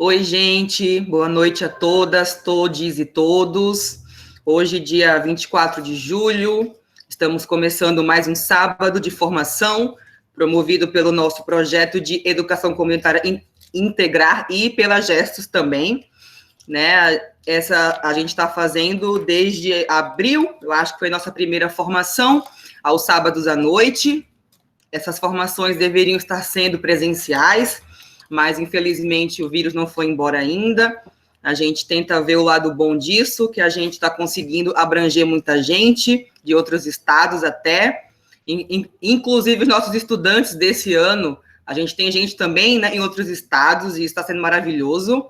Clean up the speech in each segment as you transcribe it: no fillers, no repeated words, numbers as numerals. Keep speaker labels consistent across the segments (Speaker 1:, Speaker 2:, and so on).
Speaker 1: Oi, gente, boa noite a todas, todes e todos. Hoje, dia 24 de julho, estamos começando mais um sábado de formação, promovido pelo nosso projeto de educação comunitária integrar e pela Gestos também, né? A gente está fazendo desde abril, eu acho que foi nossa primeira formação, aos sábados à noite. Essas formações deveriam estar sendo presenciais, mas infelizmente o vírus não foi embora ainda. A gente tenta ver o lado bom disso, que a gente está conseguindo abranger muita gente, de outros estados até, inclusive os nossos estudantes desse ano, a gente tem gente também, né, em outros estados, e está sendo maravilhoso.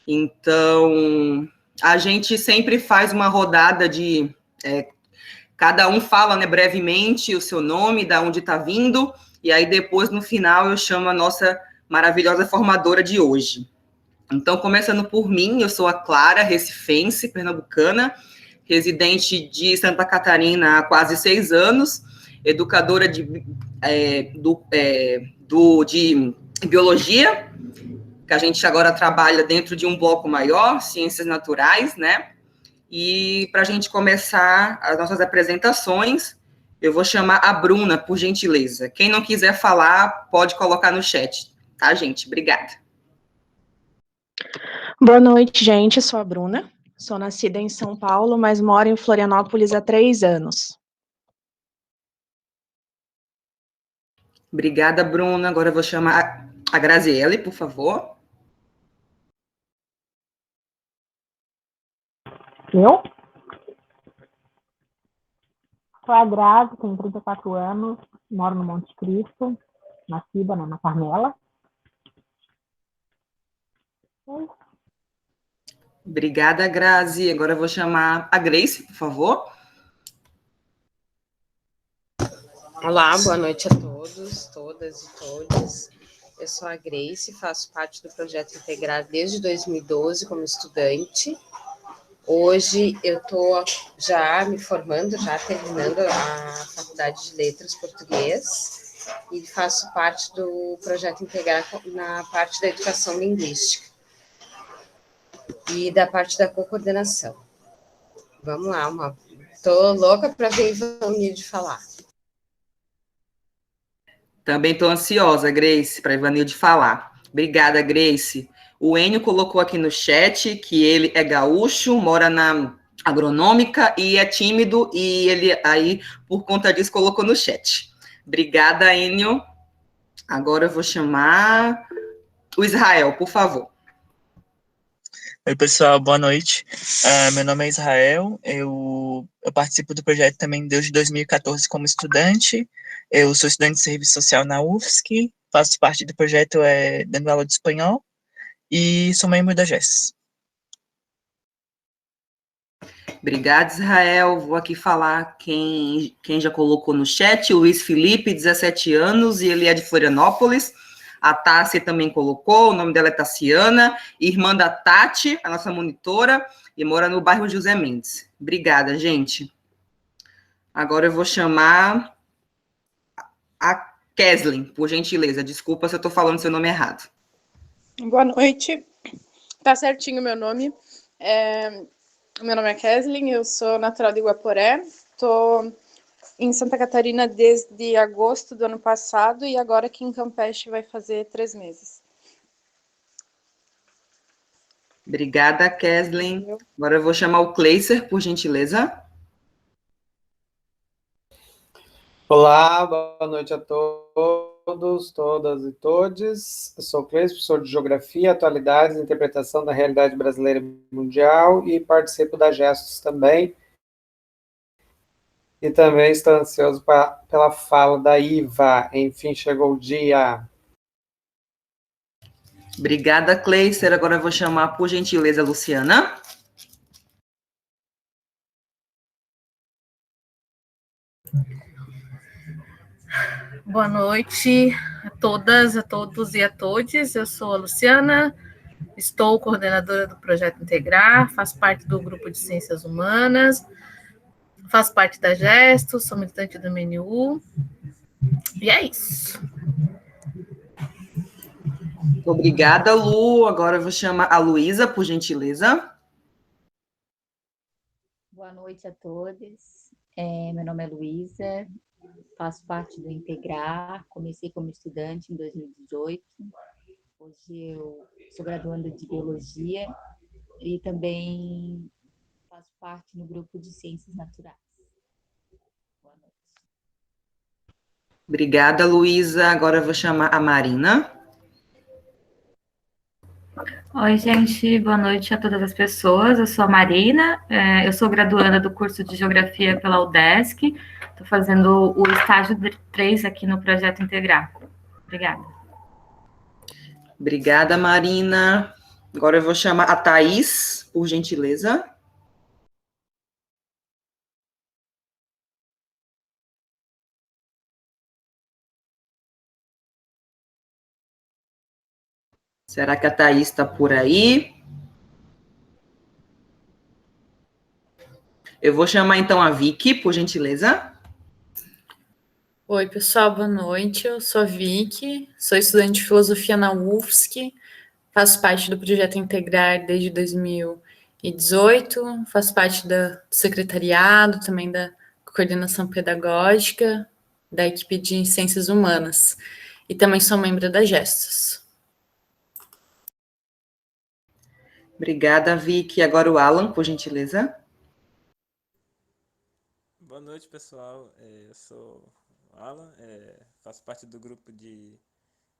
Speaker 1: Então, a gente sempre faz uma rodada de... cada um fala, né, brevemente o seu nome, da onde está vindo, e aí depois, no final, eu chamo a nossa maravilhosa formadora de hoje. Então, começando por mim, eu sou a Clara, recifense, pernambucana, residente de Santa Catarina há quase 6 anos, educadora de biologia, que a gente agora trabalha dentro de um bloco maior, ciências naturais, né? E para a gente começar as nossas apresentações, eu vou chamar a Bruna, por gentileza. Quem não quiser falar, pode colocar no chat, tá, gente? Obrigada.
Speaker 2: Boa noite, gente. Eu sou a Bruna. Sou nascida em São Paulo, mas moro em Florianópolis há 3 anos.
Speaker 1: Obrigada, Bruna. Agora eu vou chamar a Graziele, por favor.
Speaker 3: Eu? Sou a Grazi, tenho 34 anos, moro no Monte Cristo, nascida na Carmela.
Speaker 1: Obrigada, Grazi. Agora eu vou chamar a Grace, por favor.
Speaker 4: Olá, boa noite a todos, todas e todos. Eu sou a Grace, faço parte do projeto Integrar desde 2012 como estudante. Hoje eu estou já me formando, já terminando a Faculdade de Letras Português e faço parte do projeto Integrar na parte da educação linguística e da parte da coordenação. Vamos lá, estou louca para ver Ivanilde falar.
Speaker 1: Também estou ansiosa, Grace, para Ivanilde falar. Obrigada, Grace. O Enio colocou aqui no chat que ele é gaúcho, mora na agronômica e é tímido, e ele aí, por conta disso, colocou no chat. Obrigada, Enio. Agora eu vou chamar o Israel, por favor.
Speaker 5: Oi, pessoal, boa noite. Meu nome é Israel, eu participo do projeto também desde 2014 como estudante. Eu sou estudante de serviço social na UFSC, faço parte do projeto dando aula de espanhol e sou membro da GES.
Speaker 1: Obrigada, Israel. Vou aqui falar quem já colocou no chat, o Luiz Felipe, 17 anos, e ele é de Florianópolis. A Tássia também colocou, o nome dela é Tassiana, irmã da Tati, a nossa monitora, e mora no bairro José Mendes. Obrigada, gente. Agora eu vou chamar a Keslin, por gentileza. Desculpa se eu estou falando seu nome errado.
Speaker 6: Boa noite. Tá certinho o meu nome. Meu nome é Keslin, eu sou natural de Guaporé. Estou em Santa Catarina desde agosto do ano passado e agora aqui em Campeche vai fazer 3 meses.
Speaker 1: Obrigada, Keslin. Agora eu vou chamar o Kleiser, por gentileza.
Speaker 7: Olá, boa noite a todos, todas e todes. Eu sou o Kleiser, professor de Geografia, Atualidades e Interpretação da Realidade Brasileira e Mundial e participo da Gestos também. E também estou ansioso pela fala da Iva. Enfim, chegou o dia.
Speaker 1: Obrigada, Kleiser. Agora eu vou chamar, por gentileza, a Luciana.
Speaker 8: Boa noite a todas, a todos e a todes. Eu sou a Luciana, estou coordenadora do Projeto Integrar, faço parte do Grupo de Ciências Humanas, faço parte da Gestos, sou militante do MNU, e é isso.
Speaker 1: Obrigada, Lu. Agora eu vou chamar a Luísa, por gentileza.
Speaker 9: Boa noite a todos. Meu nome é Luísa, faço parte do Integrar, comecei como estudante em 2018. Hoje eu sou graduanda de Biologia e também faço parte no grupo de Ciências Naturais. Boa noite.
Speaker 1: Obrigada, Luísa. Agora eu vou chamar a Marina.
Speaker 10: Oi, gente, boa noite a todas as pessoas. Eu sou a Marina, eu sou graduanda do curso de Geografia pela UDESC. Estou fazendo o estágio 3 aqui no Projeto Integrar. Obrigada.
Speaker 1: Obrigada, Marina. Agora eu vou chamar a Thaís, por gentileza. Será que a Thaís está por aí? Eu vou chamar, então, a Vicky, por gentileza.
Speaker 11: Oi, pessoal, boa noite. Eu sou a Vicky, sou estudante de filosofia na UFSC, faço parte do projeto Integrar desde 2018, faço parte do secretariado, também da coordenação pedagógica, da equipe de ciências humanas, e também sou membro da Gestos.
Speaker 1: Obrigada, Vicky. Agora o Alan, por gentileza.
Speaker 12: Boa noite, pessoal. Eu sou o Alan, faço parte do grupo de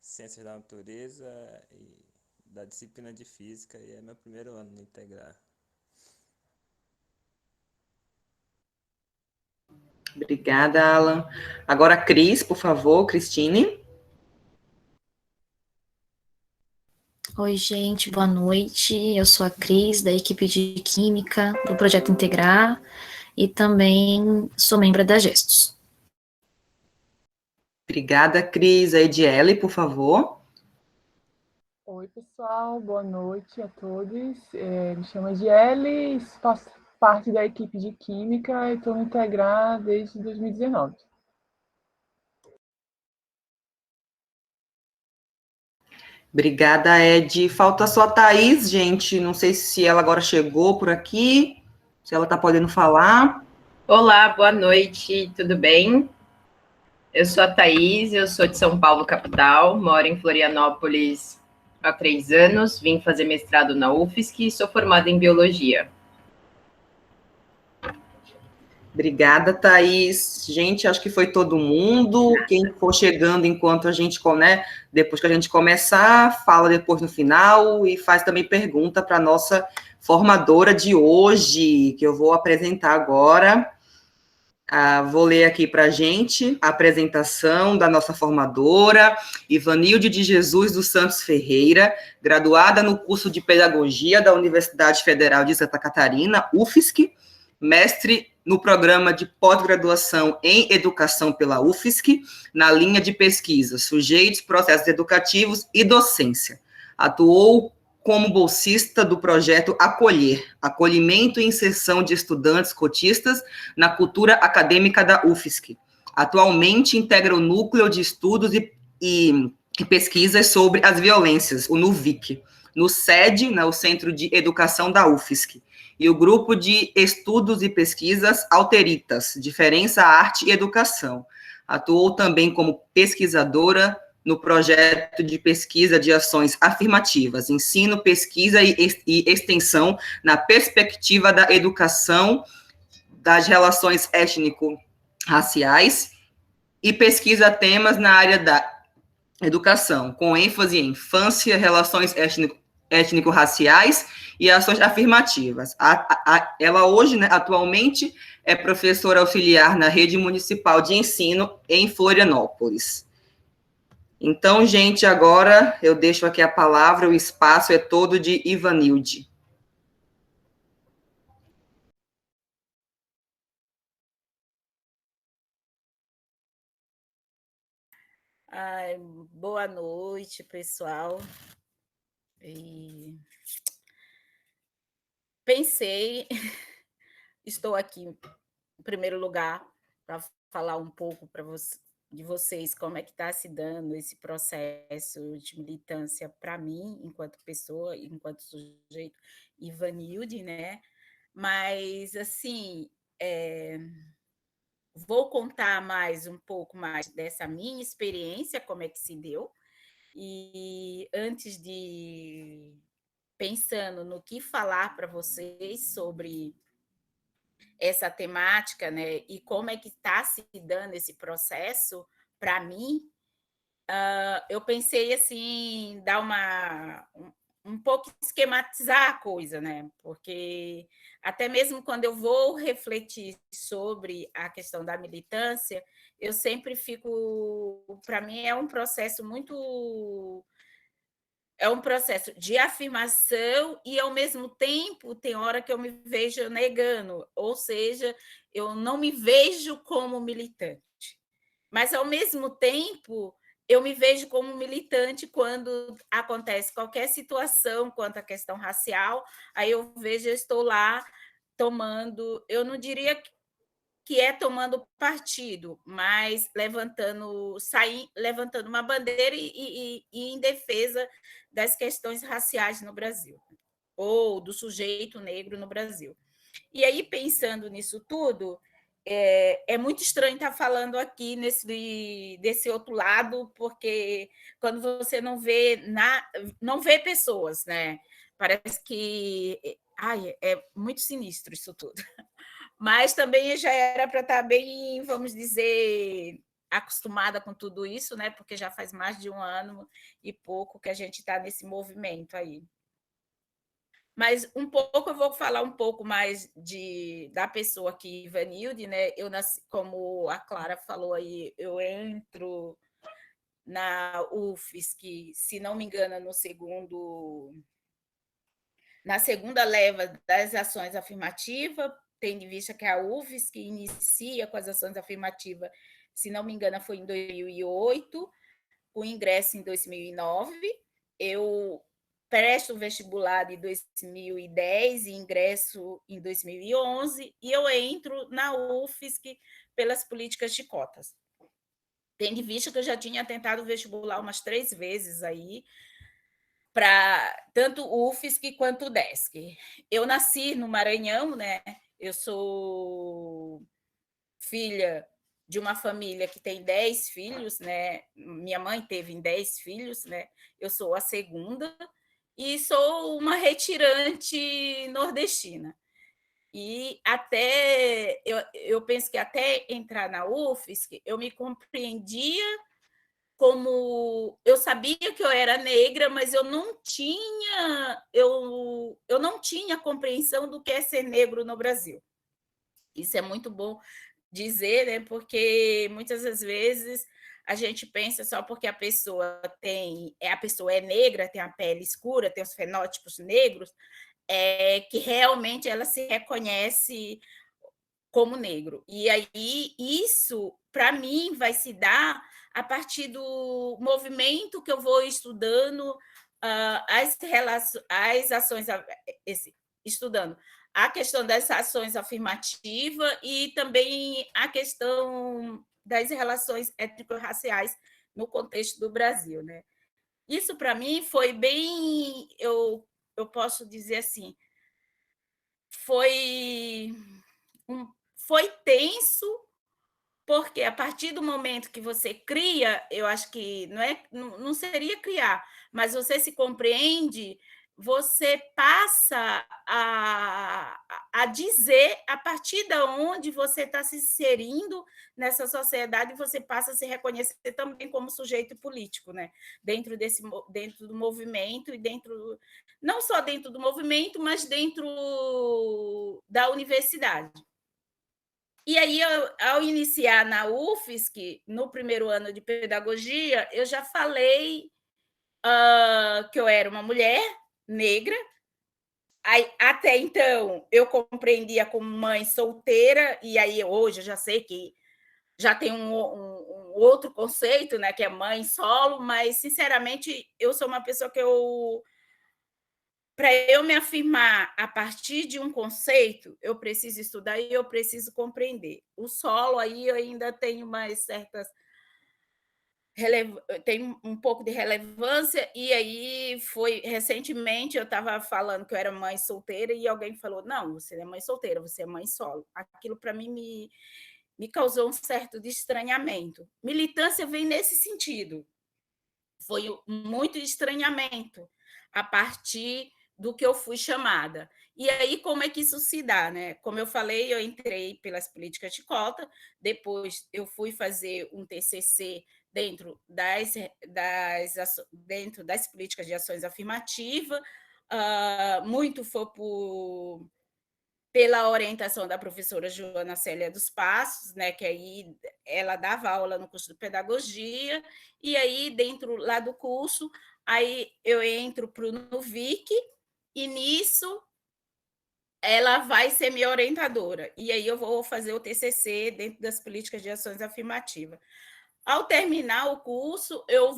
Speaker 12: Ciências da Natureza e da disciplina de Física, e é meu primeiro ano no Integrar.
Speaker 1: Obrigada, Alan. Agora a Cris, por favor, Cristine.
Speaker 13: Oi, gente, boa noite. Eu sou a Cris, da equipe de Química do Projeto Integrar e também sou membro da Gestos.
Speaker 1: Obrigada, Cris. A Ediele, por favor.
Speaker 14: Oi, pessoal, boa noite a todos. Me chamo Ediele, faço parte da equipe de Química e estou no Integrar desde 2019.
Speaker 1: Obrigada, Ed. Falta só a Thaís, gente. Não sei se ela agora chegou por aqui, se ela está podendo falar.
Speaker 15: Olá, boa noite, tudo bem? Eu sou a Thaís, eu sou de São Paulo, capital, moro em Florianópolis há 3 anos, vim fazer mestrado na UFSC e sou formada em Biologia.
Speaker 1: Obrigada, Thaís. Gente, acho que foi todo mundo. Quem for chegando enquanto a gente, né, depois que a gente começar, fala depois no final e faz também pergunta para a nossa formadora de hoje, que eu vou apresentar agora. Vou ler aqui para a gente a apresentação da nossa formadora, Ivanilde de Jesus dos Santos Ferreira, graduada no curso de Pedagogia da Universidade Federal de Santa Catarina, UFSC, mestre no programa de pós-graduação em Educação pela UFSC, na linha de pesquisa Sujeitos, Processos Educativos e Docência. Atuou como bolsista do projeto Acolher, Acolhimento e Inserção de Estudantes Cotistas na Cultura Acadêmica da UFSC. Atualmente integra o Núcleo de Estudos e Pesquisas sobre as Violências, o NUVIC, no SED, o Centro de Educação da UFSC, e o Grupo de Estudos e Pesquisas Alteritas, Diferença, Arte e Educação. Atuou também como pesquisadora no projeto de pesquisa de ações afirmativas, ensino, pesquisa e extensão na perspectiva da educação, das relações étnico-raciais e pesquisa temas na área da educação, com ênfase em infância, relações étnico-raciais e ações afirmativas. Ela hoje, atualmente, é professora auxiliar na Rede Municipal de Ensino em Florianópolis. Então, gente, agora eu deixo aqui a palavra, o espaço é todo de Ivanilde.
Speaker 16: Boa noite, pessoal. Estou aqui, em primeiro lugar, para falar um pouco para de vocês, como é que está se dando esse processo de militância para mim, enquanto pessoa, enquanto sujeito, Ivanilde, né? Mas, assim, vou contar um pouco mais dessa minha experiência, como é que se deu, e antes de pensando no que falar para vocês sobre essa temática, né, e como é que está se dando esse processo para mim, eu pensei assim, dar um pouco esquematizar a coisa, né? Porque até mesmo quando eu vou refletir sobre a questão da militância, eu sempre fico, para mim é um processo de afirmação e, ao mesmo tempo, tem hora que eu me vejo negando, ou seja, eu não me vejo como militante. Mas, ao mesmo tempo, eu me vejo como militante quando acontece qualquer situação quanto à questão racial, aí eu vejo, eu estou lá tomando, eu não diria que é tomando partido, mas levantando uma bandeira e em defesa das questões raciais no Brasil, ou do sujeito negro no Brasil. E aí, pensando nisso tudo, é muito estranho estar falando aqui desse outro lado, porque quando você não vê pessoas, né? Parece que é muito sinistro isso tudo. Mas também já era para estar bem, vamos dizer, acostumada com tudo isso, né? Porque já faz mais de 1 ano e pouco que a gente está nesse movimento aí. Mas eu vou falar um pouco mais da pessoa aqui, Ivanilde, né? Eu nasci, como a Clara falou aí, eu entro na UFSC, se não me engano, na segunda leva das ações afirmativas, tendo em vista que a UFSC inicia com as ações afirmativas, se não me engano, foi em 2008, com ingresso em 2009. Eu presto o vestibular em 2010 e ingresso em 2011, e eu entro na UFSC pelas políticas de cotas. Tendo em vista que eu já tinha tentado o vestibular umas 3 vezes aí, para tanto o UFSC quanto o DESC. Eu nasci no Maranhão, né? Eu sou filha de uma família que tem 10 filhos, né? Minha mãe teve 10 filhos, né? Eu sou a segunda e sou uma retirante nordestina. E até eu penso que até entrar na UFSC, eu me compreendia como eu sabia que eu era negra, mas eu não tinha compreensão do que é ser negro no Brasil. Isso é muito bom dizer, né? Porque muitas das vezes a gente pensa só porque a pessoa é negra, tem a pele escura, tem os fenótipos negros, que realmente ela se reconhece como negro. E aí isso, para mim, vai se dar a partir do movimento que eu vou estudando as ações, estudando a questão das ações afirmativas e também a questão das relações étnico-raciais no contexto do Brasil, né? Isso, para mim, foi bem, eu posso dizer assim, foi tenso, porque a partir do momento que você cria, eu acho que não seria criar, mas você se compreende, você passa a dizer, a partir de onde você está se inserindo nessa sociedade, você passa a se reconhecer também como sujeito político, né? Dentro do movimento e não só dentro do movimento, mas dentro da universidade. E aí, ao iniciar na UFSC, no primeiro ano de pedagogia, eu já falei que eu era uma mulher negra. Aí, até então, eu compreendia como mãe solteira, e aí hoje eu já sei que já tem um outro conceito, né, que é mãe solo, mas, sinceramente, eu sou uma pessoa que para eu me afirmar a partir de um conceito, eu preciso estudar e eu preciso compreender. O solo aí eu ainda tenho mais certas tem um pouco de relevância, e aí foi recentemente eu estava falando que eu era mãe solteira e alguém falou: não, você não é mãe solteira, você é mãe solo. Aquilo para mim me causou um certo de estranhamento. Militância vem nesse sentido. Foi muito estranhamento a partir do que eu fui chamada. E aí, como é que isso se dá, né? Como eu falei, eu entrei pelas políticas de cota, depois eu fui fazer um TCC dentro dentro das políticas de ações afirmativas, muito foi pela orientação da professora Joana Célia dos Passos, né, que aí ela dava aula no curso de pedagogia, e aí dentro lá do curso, aí eu entro para o NUVIC, e nisso ela vai ser minha orientadora, e aí eu vou fazer o TCC dentro das políticas de ações afirmativas. Ao terminar o curso, eu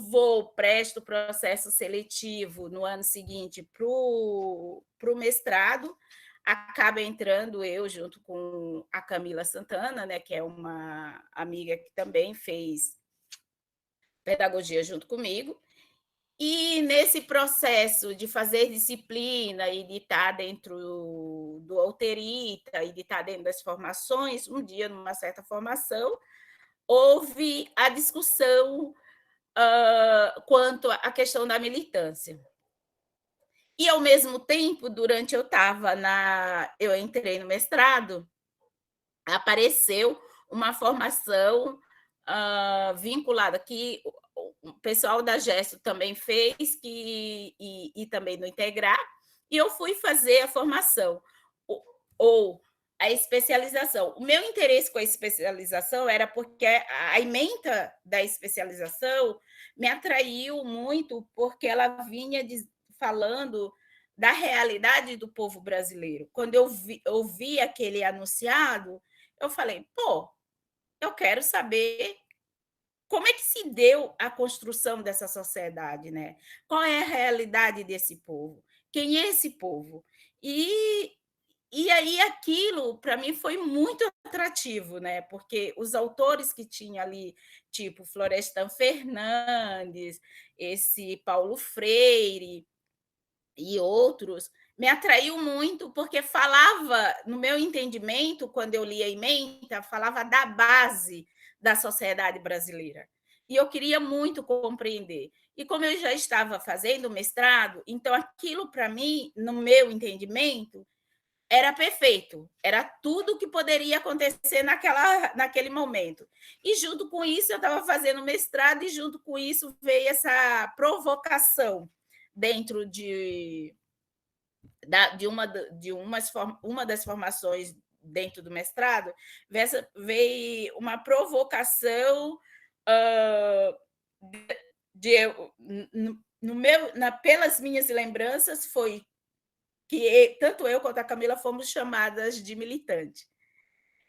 Speaker 16: presto o processo seletivo no ano seguinte para o mestrado, acaba entrando eu junto com a Camila Santana, né, que é uma amiga que também fez pedagogia junto comigo, e nesse processo de fazer disciplina e de estar dentro do Alterita e de estar dentro das formações, um dia, numa certa formação, houve a discussão quanto à questão da militância. E, ao mesmo tempo, durante eu entrei no mestrado, apareceu uma formação vinculada, que o pessoal da Gesto também fez, e também no Integrar, e eu fui fazer a formação, ou a especialização. O meu interesse com a especialização era porque a ementa da especialização me atraiu muito, porque ela vinha falando da realidade do povo brasileiro. Quando eu vi aquele anunciado, eu falei, eu quero saber como é que se deu a construção dessa sociedade, né? Qual é a realidade desse povo? Quem é esse povo? E aí aquilo, para mim, foi muito atrativo, né? Porque os autores que tinha ali, tipo Florestan Fernandes, esse Paulo Freire e outros, me atraiu muito, porque falava, no meu entendimento, quando eu li a ementa, falava da base da sociedade brasileira. E eu queria muito compreender. E como eu já estava fazendo mestrado, então aquilo, para mim, no meu entendimento, era perfeito, era tudo que poderia acontecer naquele momento. E, junto com isso, eu estava fazendo mestrado, e, junto com isso, veio essa provocação dentro de uma das formações dentro do mestrado, veio uma provocação pelas minhas lembranças, foi que tanto eu quanto a Camila fomos chamadas de militante.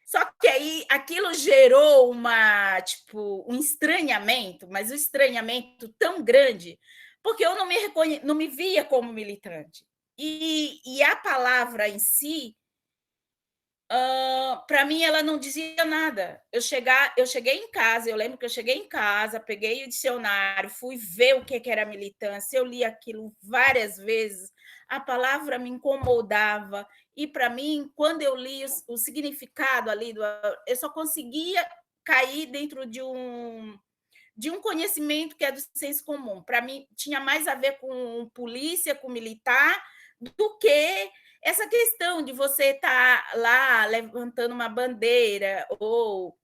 Speaker 16: Só que aí aquilo gerou um estranhamento, mas um estranhamento tão grande, porque eu não me via como militante. E a palavra em si, para mim, ela não dizia nada. Eu cheguei em casa, eu lembro que eu cheguei em casa, peguei o dicionário, fui ver o que era militância, eu li aquilo várias vezes, a palavra me incomodava, e, para mim, quando eu li o significado ali, eu só conseguia cair dentro de um conhecimento que é do senso comum. Para mim, tinha mais a ver com polícia, com militar, do que essa questão de você estar lá levantando uma bandeira ou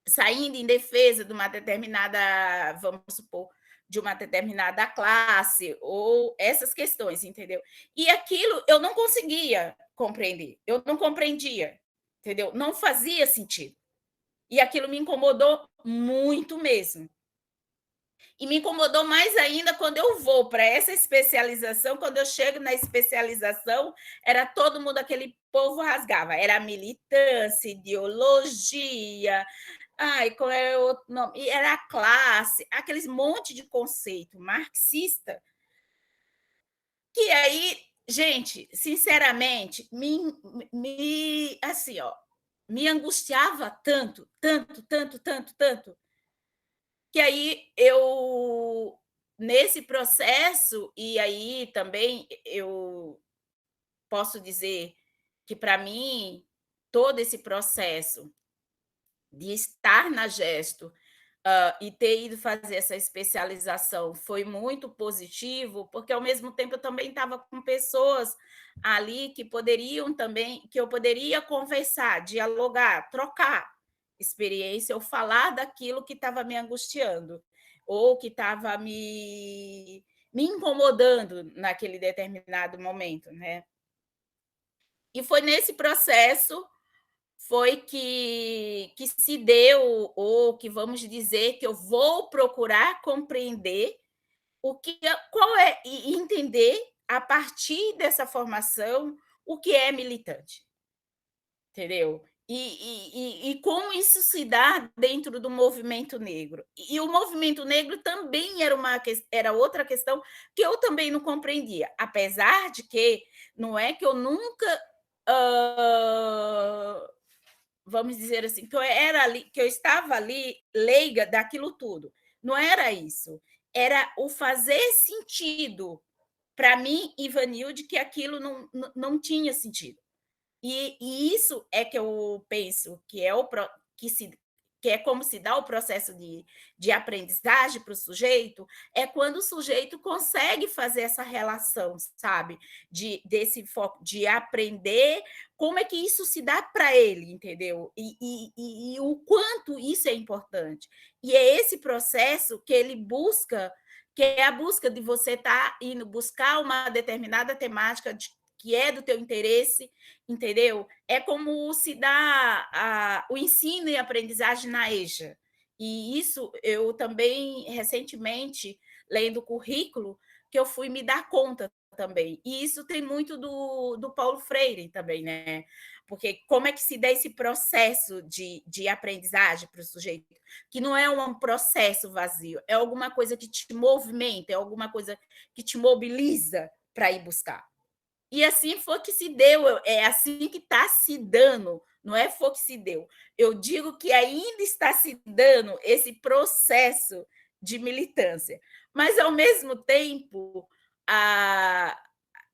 Speaker 16: saindo em defesa de uma determinada, vamos supor, de uma determinada classe, ou essas questões, entendeu? E aquilo eu não conseguia compreender, eu não compreendia, entendeu? Não fazia sentido. E aquilo me incomodou muito mesmo. E me incomodou mais ainda quando eu vou para essa especialização. Quando eu chego na especialização, era todo mundo, aquele povo rasgava. Era militância, ideologia, qual era o outro nome? E era a classe, aqueles monte de conceito marxista, que aí, gente, sinceramente, assim, me angustiava tanto, tanto, tanto, tanto, tanto, que aí eu, nesse processo, e aí também eu posso dizer que, para mim, todo esse processo de estar na Gesto e ter ido fazer essa especialização foi muito positivo, porque, ao mesmo tempo, eu também estava com pessoas ali que poderiam também, que eu poderia conversar, dialogar, trocar experiência, ou falar daquilo que estava me angustiando, ou que estava me incomodando naquele determinado momento, né? E foi nesse processo foi que se deu, ou que vamos dizer que eu vou procurar compreender qual é, e entender, a partir dessa formação, o que é militante. Entendeu? E como isso se dá dentro do movimento negro. E o movimento negro também era outra questão que eu também não compreendia, apesar de que não é que eu nunca... vamos dizer assim, que eu estava ali leiga daquilo tudo. Não era isso. Era o fazer sentido para mim, Ivanilde, que aquilo não tinha sentido. E isso é que eu penso que é como se dá o processo de aprendizagem para o sujeito, é quando o sujeito consegue fazer essa relação, sabe? Desse foco de aprender como é que isso se dá para ele, entendeu? E o quanto isso é importante. E é esse processo que ele busca, que é a busca de você estar indo buscar uma determinada temática que é do teu interesse, entendeu? É como se dá o ensino e aprendizagem na EJA. E isso eu também, recentemente, lendo o currículo, que eu fui me dar conta também. E isso tem muito do Paulo Freire também, né? Porque como é que se dá esse processo de aprendizagem para o sujeito? Que não é um processo vazio, é alguma coisa que te movimenta, é alguma coisa que te mobiliza para ir buscar. E assim foi que se deu, é assim que está se dando, não é foi que se deu. Eu digo que ainda está se dando esse processo de militância. Mas, ao mesmo tempo,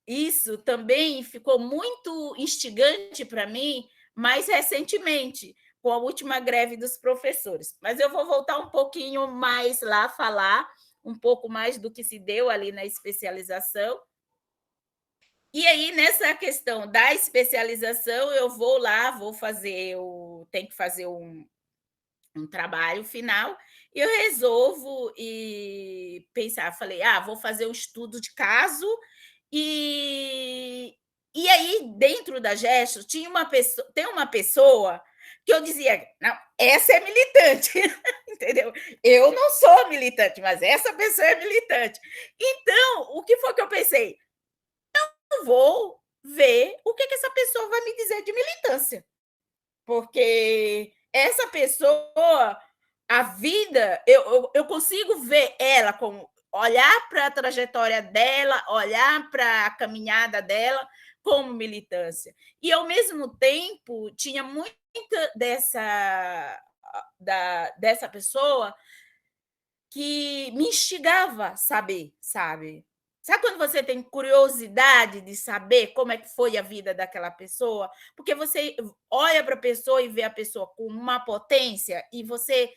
Speaker 16: isso também ficou muito instigante para mim mais recentemente, com a última greve dos professores. Mas eu vou voltar um pouquinho mais lá, falar um pouco mais do que se deu ali na especialização. E aí, nessa questão da especialização, eu vou lá, tenho que fazer um trabalho final, e eu resolvo pensar, falei, vou fazer um estudo de caso, e aí, dentro da Gesto, tem uma pessoa que eu dizia, não, essa é militante, entendeu? Eu não sou militante, mas essa pessoa é militante. Então, o que foi que eu pensei? Eu vou ver o que essa pessoa vai me dizer de militância. Porque essa pessoa, a vida, eu consigo ver ela, como olhar para a trajetória dela, olhar para a caminhada dela como militância. E, ao mesmo tempo, tinha muita dessa pessoa que me instigava a saber, sabe? Sabe quando você tem curiosidade de saber como é que foi a vida daquela pessoa? Porque você olha para a pessoa e vê a pessoa com uma potência e você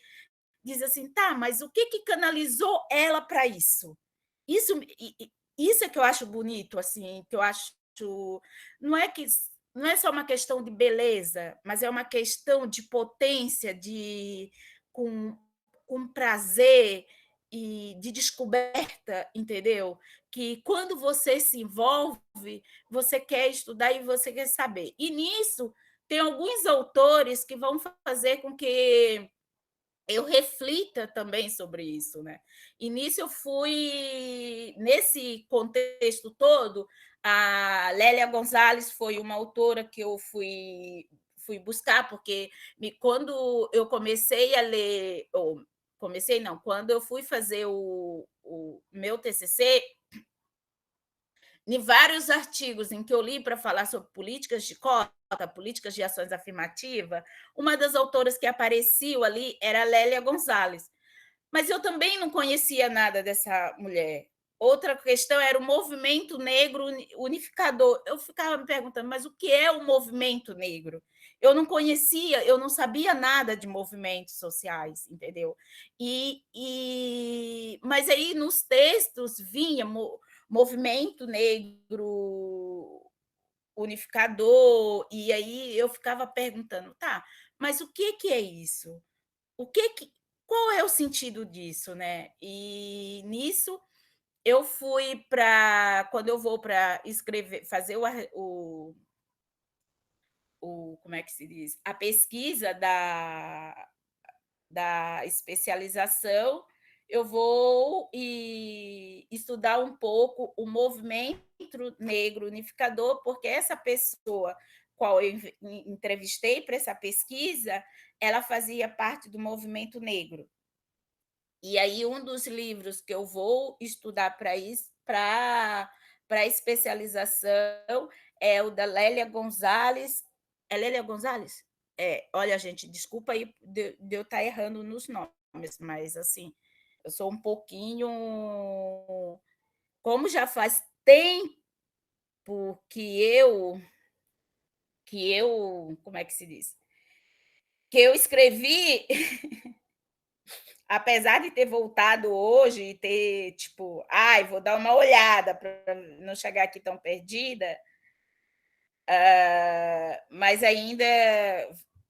Speaker 16: diz assim, tá, mas o que canalizou ela para isso? Isso é que eu acho bonito, assim, que eu acho... Não é só uma questão de beleza, mas é uma questão de potência, com prazer e de descoberta, entendeu? Que quando você se envolve, você quer estudar e você quer saber. E nisso, tem alguns autores que vão fazer com que eu reflita também sobre isso, né? E nisso eu fui, nesse contexto todo, a Lélia Gonzalez foi uma autora que eu fui buscar, porque quando eu comecei a ler, quando eu fui fazer o meu TCC, em vários artigos em que eu li para falar sobre políticas de cota, políticas de ações afirmativas, uma das autoras que apareceu ali era a Lélia Gonzalez. mas eu também não conhecia nada dessa mulher. Outra questão era o movimento negro unificador. Eu ficava me perguntando, mas o que é o movimento negro? Eu não conhecia, eu não sabia nada de movimentos sociais, entendeu? Mas aí nos textos vinha movimento negro unificador, e aí eu ficava perguntando, tá, mas o que é isso? Qual é o sentido disso, né? E nisso eu fui para, quando eu vou para escrever, fazer como é que se diz? A pesquisa da especialização, eu vou estudar um pouco o movimento negro unificador, porque essa pessoa qual eu entrevistei para essa pesquisa, ela fazia parte do movimento negro. E aí, um dos livros que eu vou estudar para a especialização é o da Lélia Gonzalez. É Lélia Gonzalez? Olha, gente, desculpa aí de eu estar errando nos nomes, mas assim, eu sou um pouquinho. Como já faz tempo que eu. Como é que se diz? Que eu escrevi. Apesar de ter voltado hoje e ter, tipo, vou dar uma olhada para não chegar aqui tão perdida, mas ainda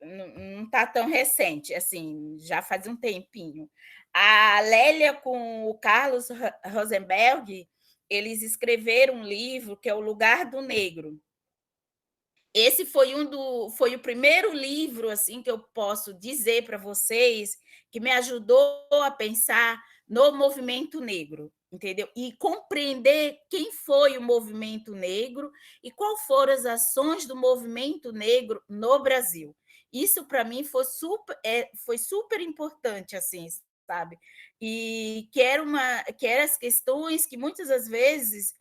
Speaker 16: não está tão recente, assim, já faz um tempinho. A Lélia com o Carlos Rosenberg, eles escreveram um livro que é O Lugar do Negro. Esse foi o primeiro livro assim que eu posso dizer para vocês que me ajudou a pensar no movimento negro, entendeu? E compreender quem foi o movimento negro e quais foram as ações do movimento negro no Brasil. Isso para mim foi super importante, assim, sabe? E que eram as questões que muitas das vezes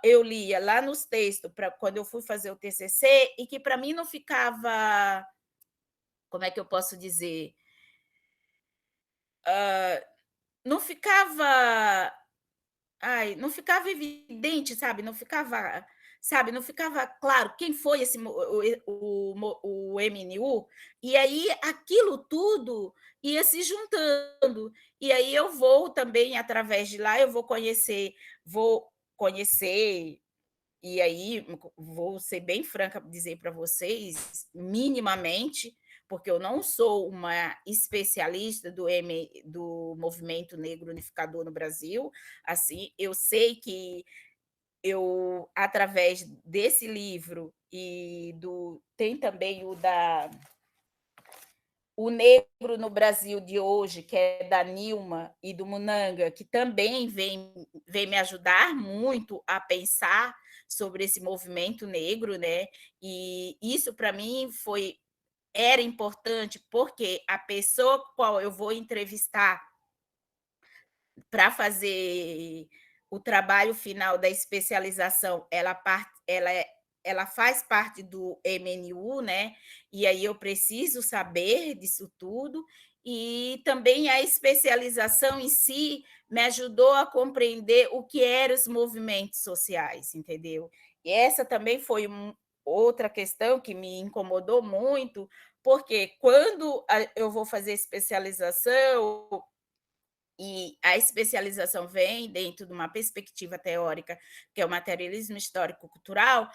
Speaker 16: eu lia lá nos textos quando eu fui fazer o TCC e que para mim não ficava, como é que eu posso dizer, não ficava evidente, sabe? Não ficava claro quem foi o MNU, e aí aquilo tudo ia se juntando, e aí eu vou também, através de lá, eu vou conhecer, e aí vou ser bem franca dizer para vocês, minimamente, porque eu não sou uma especialista do movimento negro unificador no Brasil, assim, eu sei que eu, através desse livro tem também o Negro no Brasil de Hoje, que é da Nilma e do Munanga, que também vem me ajudar muito a pensar sobre esse movimento negro, né? E isso, para mim, era importante, porque a pessoa qual eu vou entrevistar para fazer o trabalho final da especialização, ela faz parte do MNU, né? E aí eu preciso saber disso tudo. E também a especialização em si me ajudou a compreender o que eram os movimentos sociais, entendeu? E essa também foi outra questão que me incomodou muito, porque quando eu vou fazer especialização, e a especialização vem dentro de uma perspectiva teórica, que é o materialismo histórico-cultural,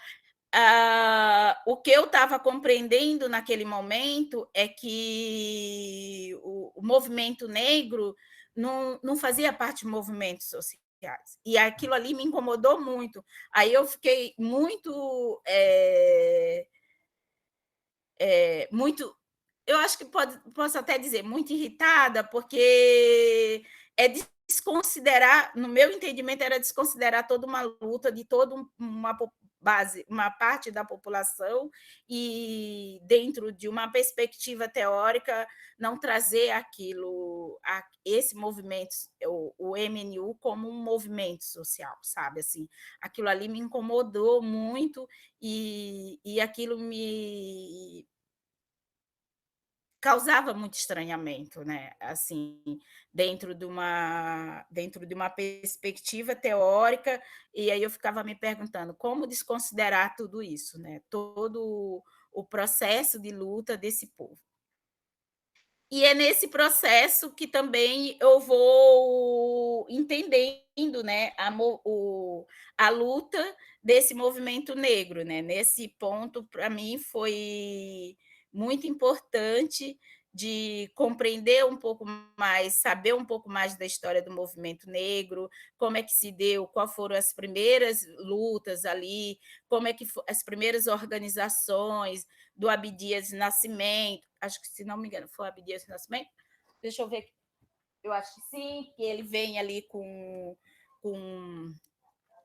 Speaker 16: o que eu estava compreendendo naquele momento é que o movimento negro não fazia parte de movimentos sociais. E aquilo ali me incomodou muito. Aí eu fiquei muito eu acho que posso até dizer, muito irritada, porque é desconsiderar, no meu entendimento, era desconsiderar toda uma luta de toda uma parte da população e, dentro de uma perspectiva teórica, não trazer esse movimento, o MNU, como um movimento social, sabe? Assim, aquilo ali me incomodou muito e aquilo me causava muito estranhamento, né? Assim, dentro de uma perspectiva teórica, e aí eu ficava me perguntando como desconsiderar tudo isso, né? Todo o processo de luta desse povo. E é nesse processo que também eu vou entendendo, né, a luta desse movimento negro, né? Nesse ponto, para mim, foi muito importante de compreender um pouco mais, saber um pouco mais da história do movimento negro, como é que se deu, quais foram as primeiras lutas ali, como é que as primeiras organizações do Abdias Nascimento, acho que, se não me engano, foi o Abdias Nascimento, deixa eu ver aqui. Eu acho que sim, que ele vem ali com...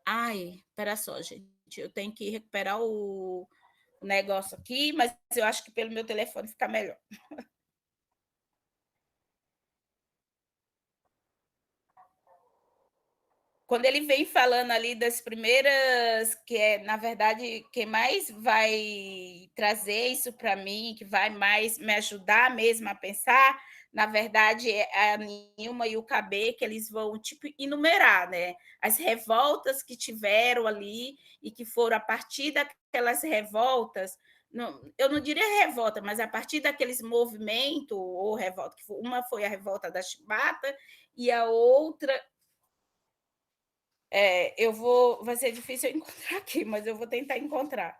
Speaker 16: Ai, espera só, gente, eu tenho que recuperar o negócio aqui, mas eu acho que pelo meu telefone fica melhor. Quando ele vem falando ali das primeiras, que é, na verdade, quem mais vai trazer isso para mim, que vai mais me ajudar mesmo a pensar, na verdade, é a Nilma e o KB, que eles vão tipo enumerar, né? As revoltas que tiveram ali e que foram a partir daquelas revoltas, eu não diria revolta, mas a partir daqueles movimentos, ou revolta, uma foi a revolta da Chibata e a outra... vai ser difícil eu encontrar aqui, mas eu vou tentar encontrar.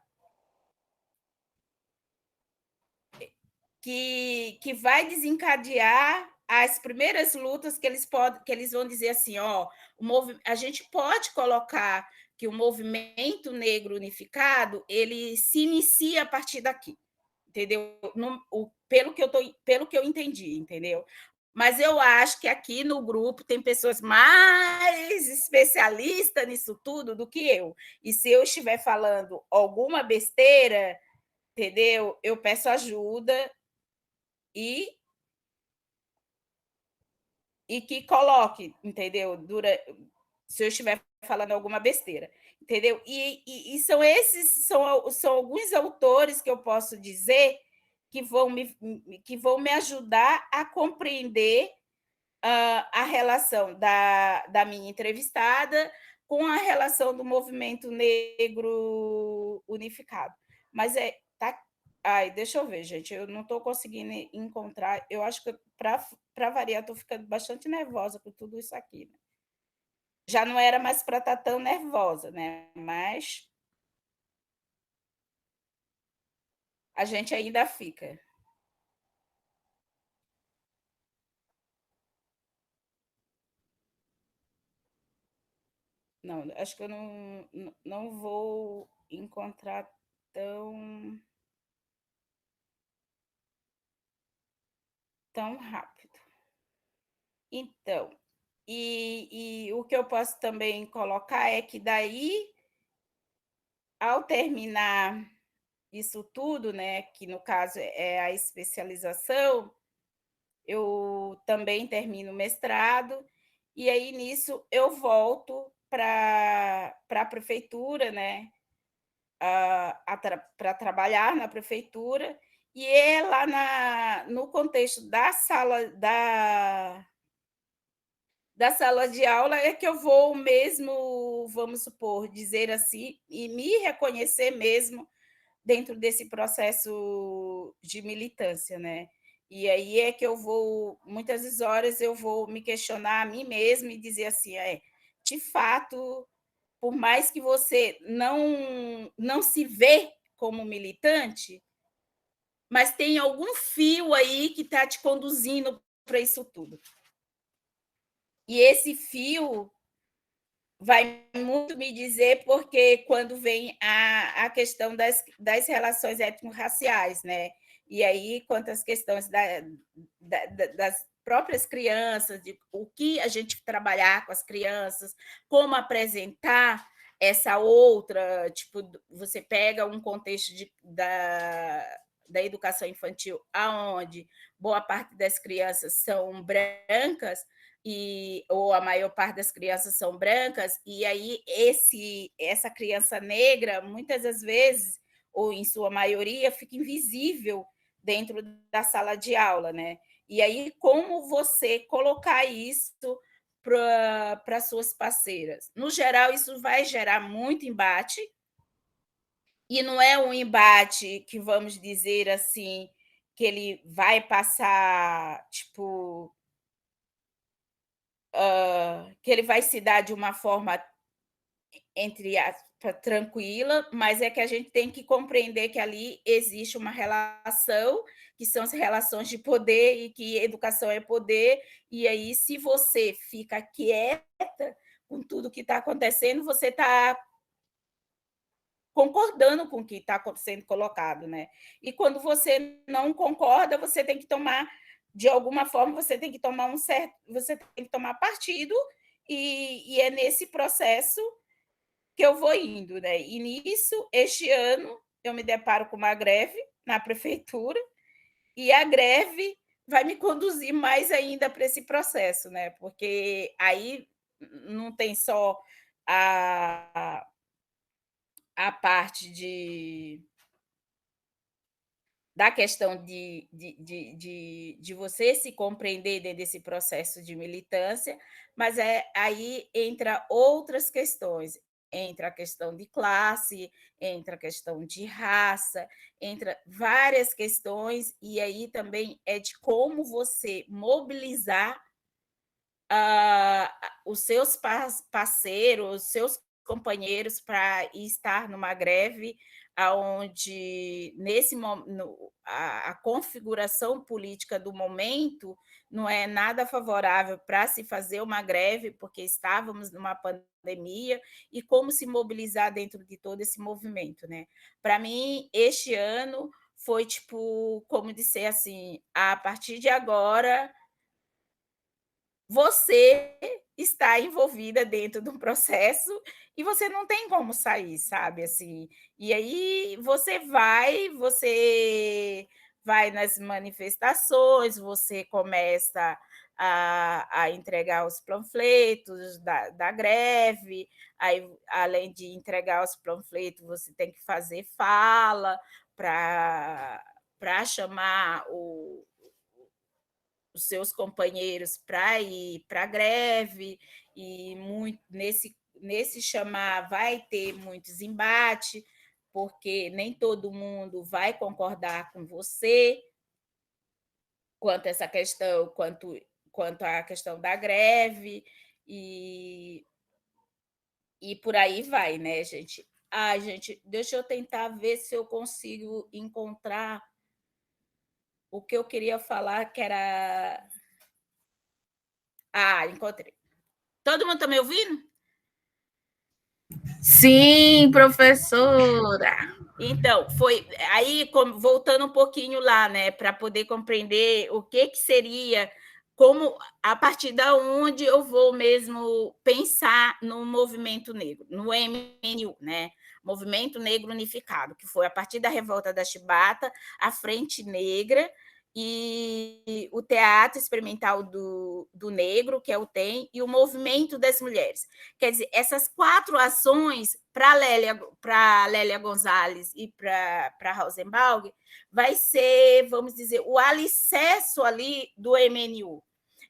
Speaker 16: Que vai desencadear as primeiras lutas que eles vão dizer assim, ó, a gente pode colocar que o movimento negro unificado ele se inicia a partir daqui, entendeu? Pelo que eu entendi, entendeu? Mas eu acho que aqui no grupo tem pessoas mais especialistas nisso tudo do que eu. E se eu estiver falando alguma besteira, entendeu? Eu peço ajuda e que coloque, entendeu? Se eu estiver falando alguma besteira, entendeu? E são são alguns autores que eu posso dizer que vão me ajudar a compreender a relação da minha entrevistada com a relação do movimento negro unificado. Mas tá. Ai, deixa eu ver, gente. Eu não estou conseguindo encontrar. Eu acho que, para variar, estou ficando bastante nervosa com tudo isso aqui. Né? Já não era mais para estar tão nervosa, né? Mas a gente ainda fica. Não, acho que eu não vou encontrar tão rápido. Então, e o que eu posso também colocar é que daí, ao terminar isso tudo, né, que no caso é a especialização, eu também termino o mestrado, e aí nisso eu volto para a prefeitura, né, para trabalhar na prefeitura, e é lá no contexto da sala de aula é que eu vou mesmo, vamos supor, dizer assim, e me reconhecer mesmo dentro desse processo de militância, né? E aí é que eu vou, muitas horas eu vou me questionar a mim mesma e dizer assim, de fato, por mais que você não se vê como militante, mas tem algum fio aí que está te conduzindo para isso tudo. E esse fio vai muito me dizer, porque quando vem a questão das relações étnico-raciais, né? E aí, quanto às questões das próprias crianças, de o que a gente trabalhar com as crianças, como apresentar essa outra, tipo, você pega um contexto da educação infantil, aonde boa parte das crianças são brancas, ou a maior parte das crianças são brancas, e aí essa criança negra, muitas das vezes, ou em sua maioria, fica invisível dentro da sala de aula, né? E aí, como você colocar isso para suas parceiras? No geral, isso vai gerar muito embate, e não é um embate que, vamos dizer assim, que ele vai passar, tipo, que ele vai se dar de uma forma, entre aspas, tranquila, mas é que a gente tem que compreender que ali existe uma relação, que são as relações de poder, e que educação é poder, e aí, se você fica quieta com tudo que está acontecendo, você está concordando com o que está sendo colocado, né? E quando você não concorda, você tem que tomar, de alguma forma, você tem que tomar você tem que tomar partido, e é nesse processo que eu vou indo, né? E nisso, este ano, eu me deparo com uma greve na prefeitura, e a greve vai me conduzir mais ainda para esse processo, né? Porque aí não tem só a parte da questão de você se compreender dentro desse processo de militância, mas aí entra outras questões, entra a questão de classe, entra a questão de raça, entra várias questões, e aí também é de como você mobilizar os seus parceiros, os seus companheiros para estar numa greve onde a configuração política do momento não é nada favorável para se fazer uma greve, porque estávamos numa pandemia, e como se mobilizar dentro de todo esse movimento, né? Para mim, este ano foi tipo, como dizer assim, a partir de agora você está envolvida dentro de um processo e você não tem como sair, sabe? Assim, e aí você vai nas manifestações, você começa a entregar os panfletos da greve, aí, além de entregar os panfletos, você tem que fazer fala para chamar os seus companheiros para ir para a greve, e muito nesse chamar vai ter muitos embates, porque nem todo mundo vai concordar com você quanto a essa questão, quanto à questão da greve, e por aí vai, né, gente? Gente, deixa eu tentar ver se eu consigo encontrar o que eu queria falar, que era... encontrei. Todo mundo está me ouvindo?
Speaker 8: Sim, professora.
Speaker 16: Então, foi aí, voltando um pouquinho lá, né, para poder compreender o que seria, como, a partir da onde eu vou mesmo pensar no movimento negro, no MNU, né? Movimento Negro Unificado, que foi a partir da Revolta da Chibata, a Frente Negra e o Teatro Experimental do Negro, que é o TEM, e o Movimento das Mulheres. Quer dizer, essas 4 ações, para Lélia Gonzalez e para Rosenbaum, vai ser, vamos dizer, o alicerce ali do MNU.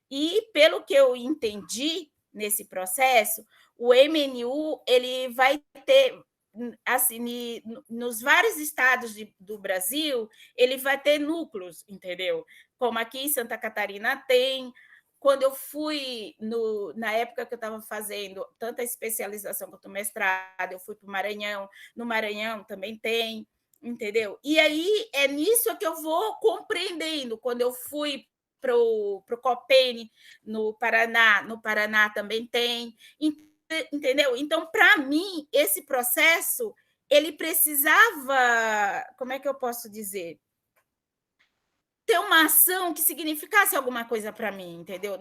Speaker 16: E, pelo que eu entendi nesse processo, o MNU ele vai ter, assim, nos vários estados do Brasil, ele vai ter núcleos, entendeu? Como aqui em Santa Catarina tem. Quando eu fui, na época que eu estava fazendo tanto a especialização quanto o mestrado, eu fui para o Maranhão, no Maranhão também tem, entendeu? E aí é nisso que eu vou compreendendo. Quando eu fui para o Copene, no Paraná também tem, entendeu? Então, para mim, esse processo, ele precisava, como é que eu posso dizer? Ter uma ação que significasse alguma coisa para mim, entendeu?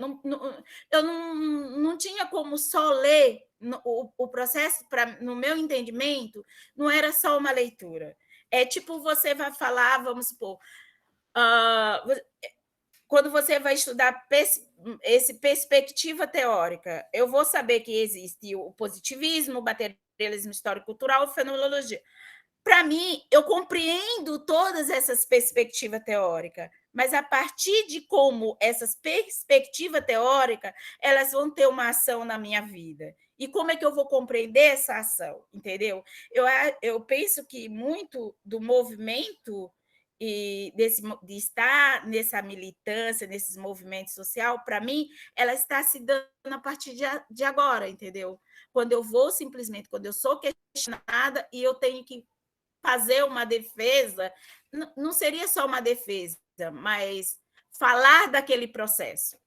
Speaker 16: Eu não tinha como só ler o processo, no meu entendimento, não era só uma leitura. É tipo, você vai falar, vamos supor, quando você vai estudar perspectiva teórica, eu vou saber que existe o positivismo, o materialismo histórico-cultural, a fenomenologia. para mim, eu compreendo todas essas perspectivas teóricas, mas a partir de como essas perspectivas teóricas, elas vão ter uma ação na minha vida. E como é que eu vou compreender essa ação, entendeu? Eu penso que muito do movimento e de estar nessa militância, nesses movimentos sociais, para mim, ela está se dando a partir de agora, entendeu? Quando eu sou questionada e eu tenho que fazer uma defesa, não seria só uma defesa, mas falar daquele processo.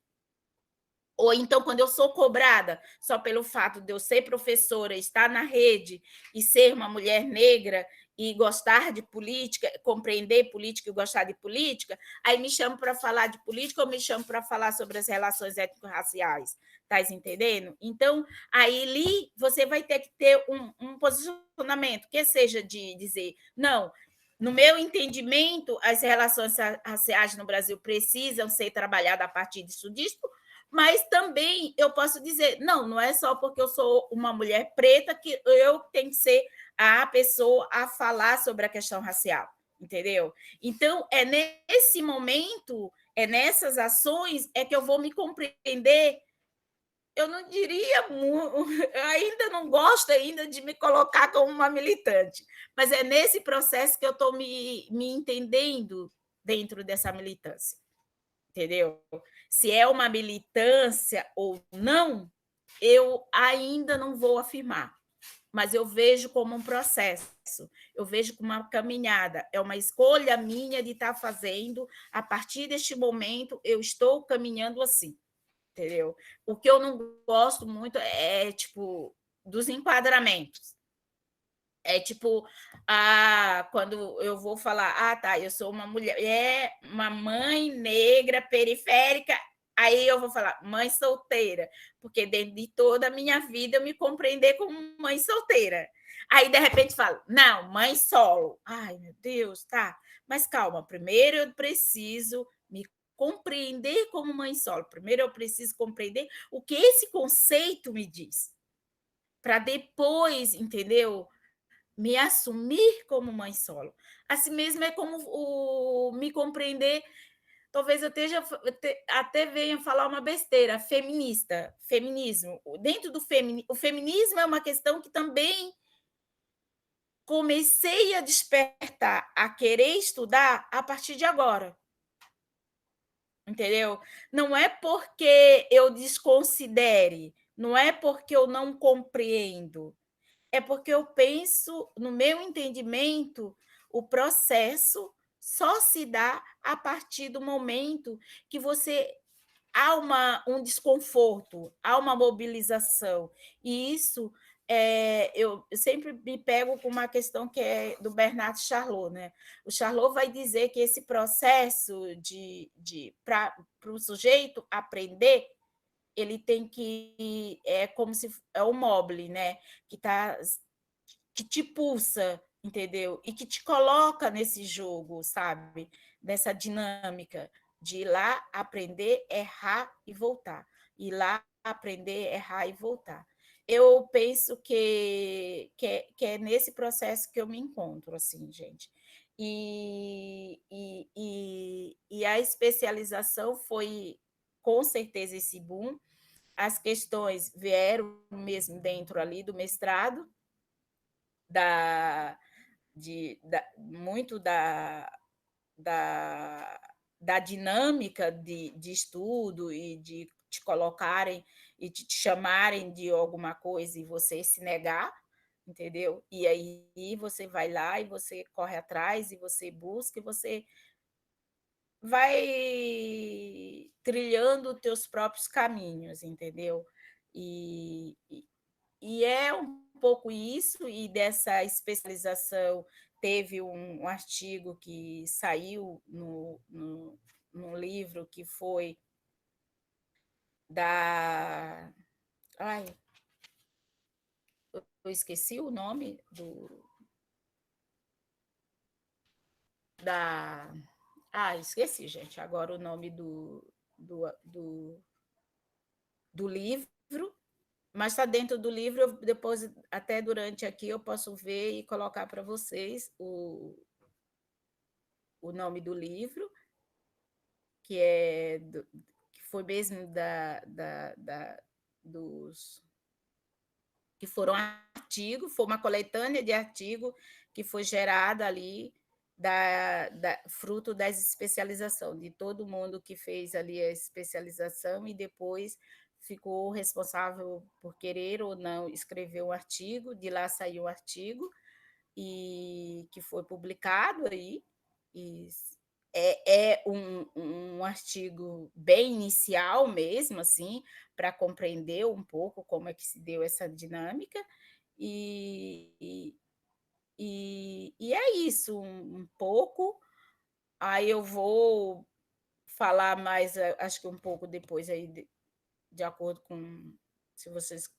Speaker 16: Ou então, quando eu sou cobrada só pelo fato de eu ser professora, estar na rede e ser uma mulher negra e gostar de política, compreender política e gostar de política, aí me chamam para falar de política ou me chamam para falar sobre as relações étnico-raciais. Tá entendendo? Então, aí ali você vai ter que ter um posicionamento, que seja de dizer, não, no meu entendimento, as relações raciais no Brasil precisam ser trabalhadas a partir disso, mas também eu posso dizer, não é só porque eu sou uma mulher preta que eu tenho que ser a pessoa a falar sobre a questão racial, entendeu? Então, é nesse momento, é nessas ações, é que eu vou me compreender. Eu não diria, eu ainda não gosto ainda de me colocar como uma militante, mas é nesse processo que eu estou me entendendo dentro dessa militância, entendeu? Se é uma militância ou não, eu ainda não vou afirmar, mas eu vejo como um processo, eu vejo como uma caminhada, é uma escolha minha de estar fazendo, a partir deste momento eu estou caminhando assim, entendeu? O que eu não gosto muito é, tipo, dos enquadramentos. É tipo, quando eu vou falar, tá, eu sou uma mulher, uma mãe negra periférica, aí eu vou falar mãe solteira, porque dentro de toda a minha vida eu me compreender como mãe solteira. Aí, de repente, falo, não, mãe solo. Ai, meu Deus, tá. Mas calma, primeiro eu preciso me compreender como mãe solo. Primeiro eu preciso compreender o que esse conceito me diz. Para depois, entendeu? Me assumir como mãe solo. Assim mesmo é como me compreender. Talvez eu até venha falar uma besteira, feminismo. Dentro do o feminismo é uma questão que também comecei a despertar, a querer estudar a partir de agora. Entendeu? Não é porque eu desconsidere, não é porque eu não compreendo, é porque eu penso, no meu entendimento, o processo só se dá a partir do momento que há um desconforto, há uma mobilização. E isso eu sempre me pego com uma questão que é do Bernard Charlot, né? O Charlot vai dizer que esse processo para o sujeito aprender, ele tem que como se é um mobile, né? Que te pulsa, entendeu? E que te coloca nesse jogo, sabe? Dessa dinâmica de ir lá, aprender, errar e voltar. Ir lá, aprender, errar e voltar. Eu penso que é nesse processo que eu me encontro, assim, gente. E a especialização foi, com certeza, esse boom. As questões vieram mesmo dentro ali do mestrado, muito da dinâmica de estudo e de te colocarem e de te chamarem de alguma coisa e você se negar, entendeu? E aí você vai lá e você corre atrás e você busca e você vai trilhando os teus próprios caminhos, entendeu? E é um pouco isso, e dessa especialização teve um artigo que saiu no livro que foi da... Ai, eu esqueci o nome esqueci, gente, agora o nome do livro, mas está dentro do livro, depois, até durante aqui, eu posso ver e colocar para vocês o nome do livro, que foi mesmo dos que foram artigos, foi uma coletânea de artigos que foi gerada ali fruto da especialização, de todo mundo que fez ali a especialização e depois ficou responsável por querer ou não escrever um artigo, de lá saiu um artigo e que foi publicado aí, e é um artigo bem inicial mesmo, assim, para compreender um pouco como é que se deu essa dinâmica, e é isso, um pouco. Aí eu vou falar mais, acho que um pouco depois, aí, de acordo com, se vocês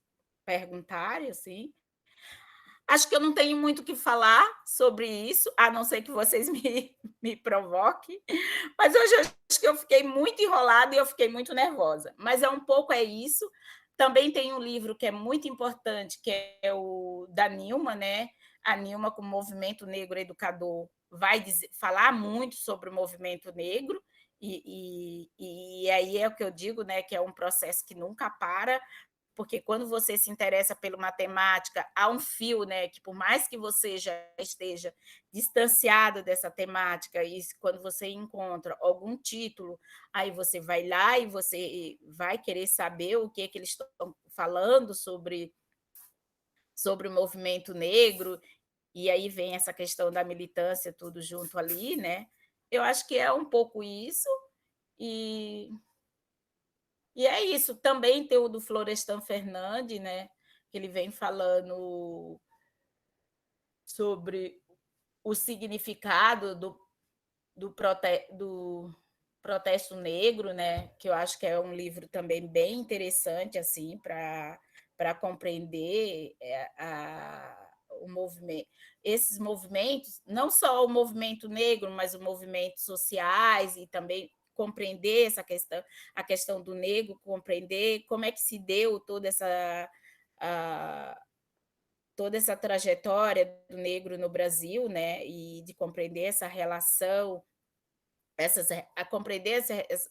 Speaker 16: perguntarem, assim. Acho que eu não tenho muito o que falar sobre isso, a não ser que vocês me provoquem, mas hoje eu acho que eu fiquei muito enrolada e eu fiquei muito nervosa. Mas um pouco é isso. Também tem um livro que é muito importante, que é o da Nilma, né? A Nilma, com o Movimento Negro Educador, vai falar muito sobre o movimento negro, e aí é o que eu digo, né? Que é um processo que nunca para, porque quando você se interessa pela matemática, há um fio, né, que por mais que você já esteja distanciado dessa temática, e quando você encontra algum título, aí você vai lá e você vai querer saber o que eles estão falando sobre o movimento negro, e aí vem essa questão da militância, tudo junto ali, né? Eu acho que é um pouco isso, e é isso. Também tem o do Florestan Fernandes, né? Que ele vem falando sobre o significado do protesto negro, né? Que eu acho que é um livro também bem interessante, assim, para compreender o movimento, esses movimentos, não só o movimento negro, mas os movimentos sociais, e também compreender a questão do negro, compreender como é que se deu toda essa trajetória do negro no Brasil, né? E de compreender essa relação, compreender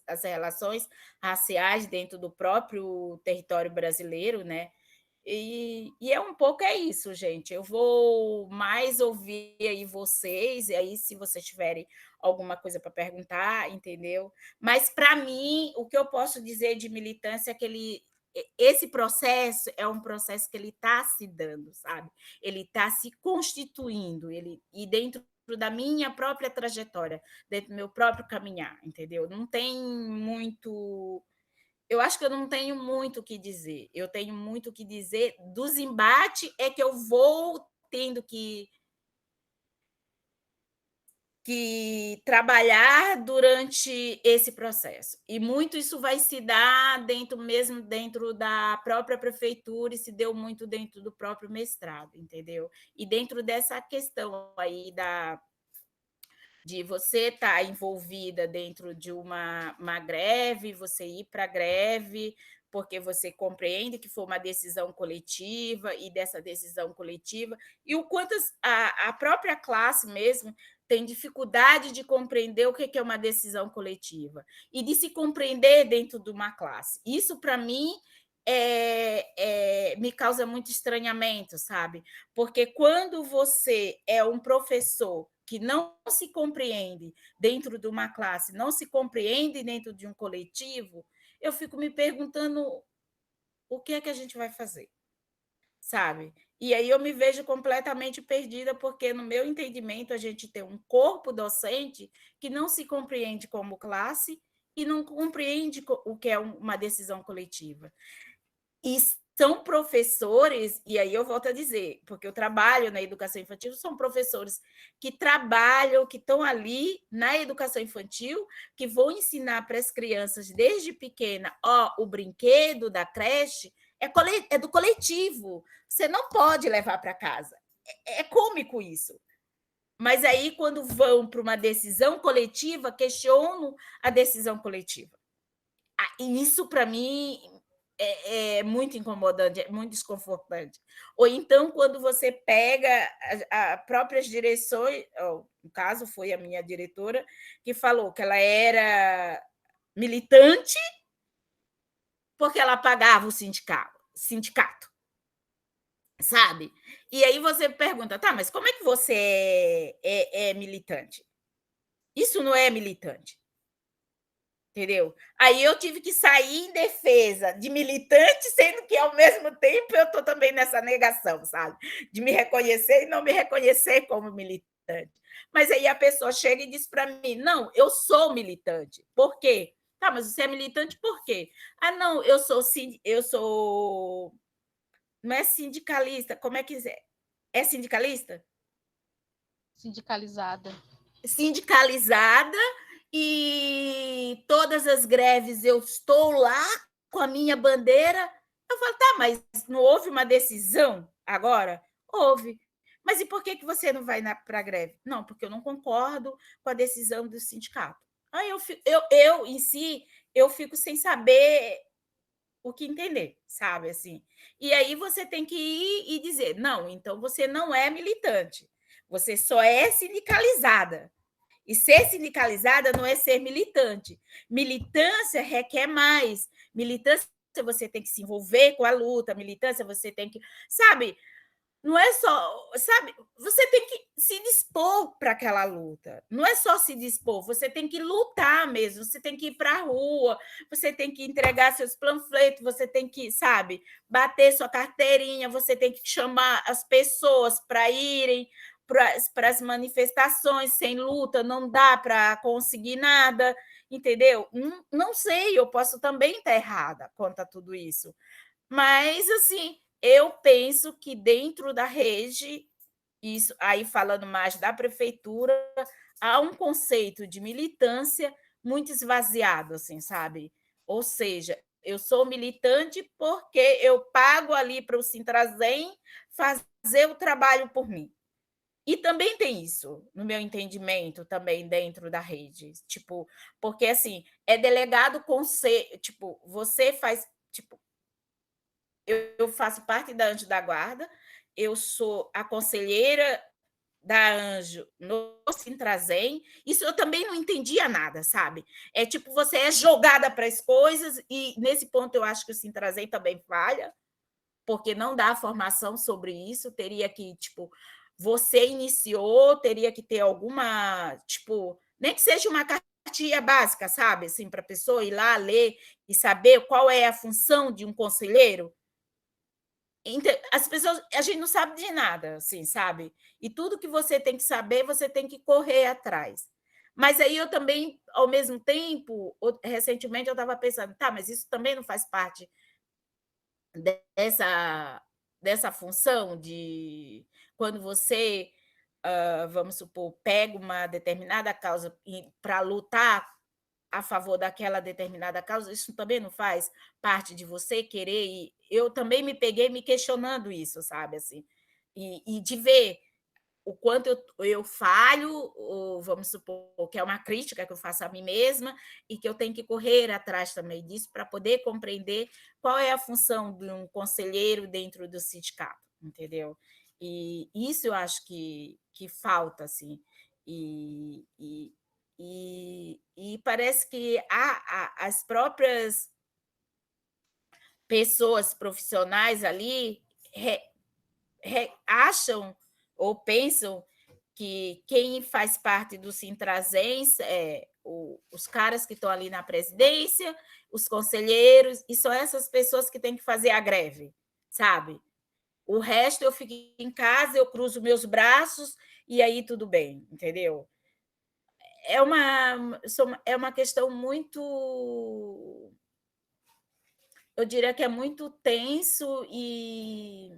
Speaker 16: as relações raciais dentro do próprio território brasileiro, né? E é um pouco isso, gente. Eu vou mais ouvir aí vocês, e aí, se vocês tiverem alguma coisa para perguntar, entendeu? Mas, para mim, o que eu posso dizer de militância é que esse processo é um processo que ele está se dando, sabe? Ele está se constituindo, e dentro da minha própria trajetória, dentro do meu próprio caminhar, entendeu? Não tem muito... Eu acho que eu não tenho muito o que dizer. Eu tenho muito o que dizer dos embates, é que eu vou tendo que trabalhar durante esse processo. E muito isso vai se dar dentro da própria prefeitura, e se deu muito dentro do próprio mestrado, entendeu? E dentro dessa questão aí de você estar envolvida dentro de uma greve, você ir para a greve, porque você compreende que foi uma decisão coletiva, e dessa decisão coletiva, e o quanto a própria classe mesmo tem dificuldade de compreender o que é uma decisão coletiva, e de se compreender dentro de uma classe. Isso, para mim, me causa muito estranhamento, sabe? Porque quando você é um professor que não se compreende dentro de uma classe, não se compreende dentro de um coletivo, eu fico me perguntando o que é que a gente vai fazer, sabe? E aí eu me vejo completamente perdida, porque, no meu entendimento, a gente tem um corpo docente que não se compreende como classe e não compreende o que é uma decisão coletiva. E são professores, e aí eu volto a dizer, porque eu trabalho na educação infantil, são professores que trabalham, que estão ali na educação infantil, que vão ensinar para as crianças desde pequena, o brinquedo da creche é do coletivo, você não pode levar para casa. É cômico isso. Mas aí, quando vão para uma decisão coletiva, questionam a decisão coletiva. E isso, para mim, é muito incomodante, é muito desconfortante. Ou então, quando você pega as próprias direções, no caso, foi a minha diretora, que falou que ela era militante porque ela pagava o sindicato, sabe? E aí você pergunta, tá, mas como é que você é militante? Isso não é militante. Entendeu? Aí eu tive que sair em defesa de militante, sendo que, ao mesmo tempo, eu estou também nessa negação, sabe? De me reconhecer e não me reconhecer como militante. Mas aí a pessoa chega e diz para mim, não, eu sou militante. Por quê? Tá, mas você é militante por quê? Ah, não, eu sou... Não é sindicalista, como é que é? É sindicalista?
Speaker 17: Sindicalizada.
Speaker 16: Sindicalizada, e todas as greves eu estou lá com a minha bandeira. Eu falo, tá, mas não houve uma decisão agora? Houve. Mas e por que você não vai para a greve? Não, porque eu não concordo com a decisão do sindicato. Aí eu em si, eu fico sem saber o que entender, sabe? Assim. E aí você tem que ir e dizer, não, então você não é militante, você só é sindicalizada. E ser sindicalizada não é ser militante. Militância requer mais. Militância você tem que se envolver com a luta, militância você tem que, sabe? Não é só, sabe? Você tem que se dispor para aquela luta. Não é só se dispor, você tem que lutar mesmo, você tem que ir para a rua, você tem que entregar seus panfletos, você tem que, sabe, bater sua carteirinha, você tem que chamar as pessoas para irem para as manifestações. Sem luta não dá para conseguir nada, entendeu? Não sei, eu posso também estar errada quanto a tudo isso. Mas, assim, eu penso que dentro da rede, isso aí falando mais da prefeitura, há um conceito de militância muito esvaziado, assim, sabe? Ou seja, eu sou militante porque eu pago ali para o Sintrazem fazer o trabalho por mim. E também tem isso, no meu entendimento, também dentro da rede. Tipo, porque assim, é delegado conselho, tipo, você faz, tipo, eu faço parte da Anjo da Guarda, eu sou a conselheira da Anjo no Sintrazem, isso eu também não entendia nada, sabe? É tipo, você é jogada para as coisas, e nesse ponto eu acho que o Sintrazem também falha, porque não dá formação sobre isso, teria que, tipo, você iniciou, teria que ter alguma, tipo, nem que seja uma cartilha básica, sabe? Assim, para a pessoa ir lá ler e saber qual é a função de um conselheiro. As pessoas, a gente não sabe de nada, assim, sabe? E tudo que você tem que saber, você tem que correr atrás. Mas aí eu também, ao mesmo tempo, recentemente eu estava pensando, tá, mas isso também não faz parte dessa função de quando você, vamos supor, pega uma determinada causa para lutar a favor daquela determinada causa, isso também não faz parte de você querer? E eu também me peguei me questionando isso, sabe? Assim, e de ver o quanto eu falho, ou vamos supor que é uma crítica que eu faço a mim mesma, e que eu tenho que correr atrás também disso para poder compreender qual é a função de um conselheiro dentro do sindicato, entendeu? E isso eu acho que falta, assim, e parece que as próprias pessoas profissionais ali acham ou pensam que quem faz parte do Sintrazem os caras que estão ali na presidência, os conselheiros, e são essas pessoas que têm que fazer a greve, sabe? O resto eu fico em casa, eu cruzo meus braços e aí tudo bem, entendeu? É uma questão muito, eu diria que é muito tenso, e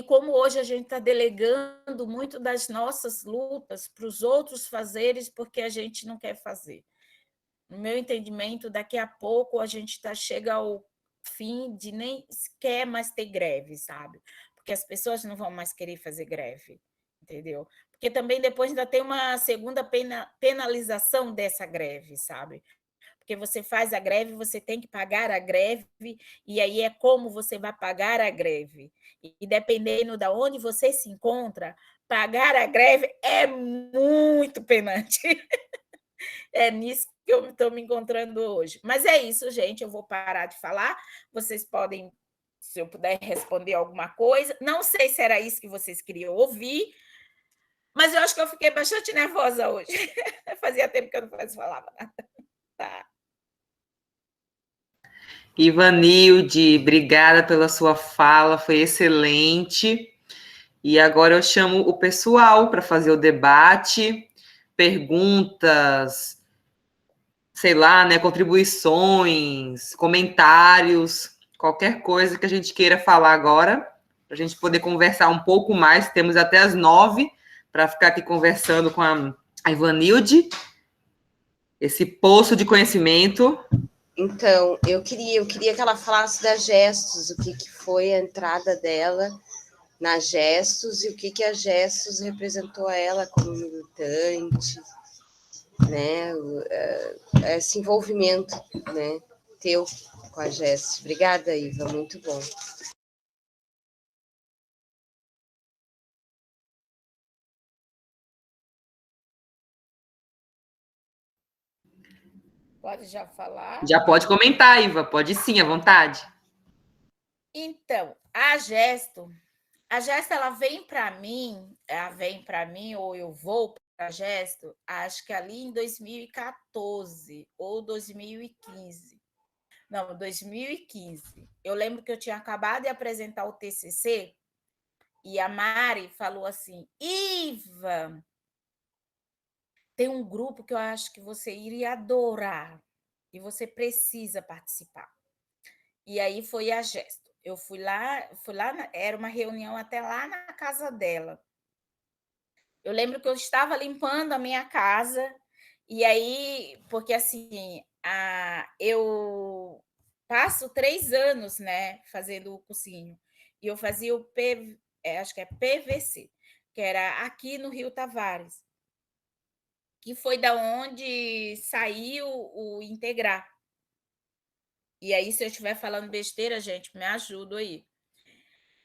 Speaker 16: como hoje a gente está delegando muito das nossas lutas para os outros fazerem porque a gente não quer fazer. No meu entendimento, daqui a pouco a gente chega ao fim de nem sequer mais ter greve, sabe? Porque as pessoas não vão mais querer fazer greve, entendeu? Porque também depois ainda tem uma segunda penalização dessa greve, sabe? Porque você faz a greve, você tem que pagar a greve, e aí é como você vai pagar a greve. E dependendo de onde você se encontra, pagar a greve é muito penante. É nisso que eu estou me encontrando hoje. Mas é isso, gente, eu vou parar de falar. Vocês podem, se eu puder responder alguma coisa. Não sei se era isso que vocês queriam ouvir, mas eu acho que eu fiquei bastante nervosa hoje. Fazia tempo que eu não falava nada. Tá.
Speaker 1: Ivanilde, obrigada pela sua fala, foi excelente. E agora eu chamo o pessoal para fazer o debate, perguntas, sei lá, né, contribuições, comentários, qualquer coisa que a gente queira falar agora, para a gente poder conversar um pouco mais. Temos até as 9 para ficar aqui conversando com a Ivanilde, esse poço de conhecimento.
Speaker 4: Então, eu queria que ela falasse da Gestos, o que foi a entrada dela na Gestos e o que a Gestos representou a ela como militante, né? Esse envolvimento, né, teu com a Gestos. Obrigada, Iva, muito bom.
Speaker 16: Pode já falar?
Speaker 1: Já pode comentar, Iva, pode sim, à vontade.
Speaker 16: Então, a Gesto ela vem para mim, ou eu vou para a Gesto, acho que ali em 2014 ou 2015. Não, 2015. Eu lembro que eu tinha acabado de apresentar o TCC e a Mari falou assim: Iva, tem um grupo que eu acho que você iria adorar e você precisa participar. E aí foi a Gesto. Eu fui lá, era uma reunião até lá na casa dela. Eu lembro que eu estava limpando a minha casa, e aí, porque assim, eu passo 3 anos, né, fazendo o cursinho, e eu fazia acho que é PVC, que era aqui no Rio Tavares, que foi da onde saiu o Integrar. E aí, se eu estiver falando besteira, gente, me ajuda aí.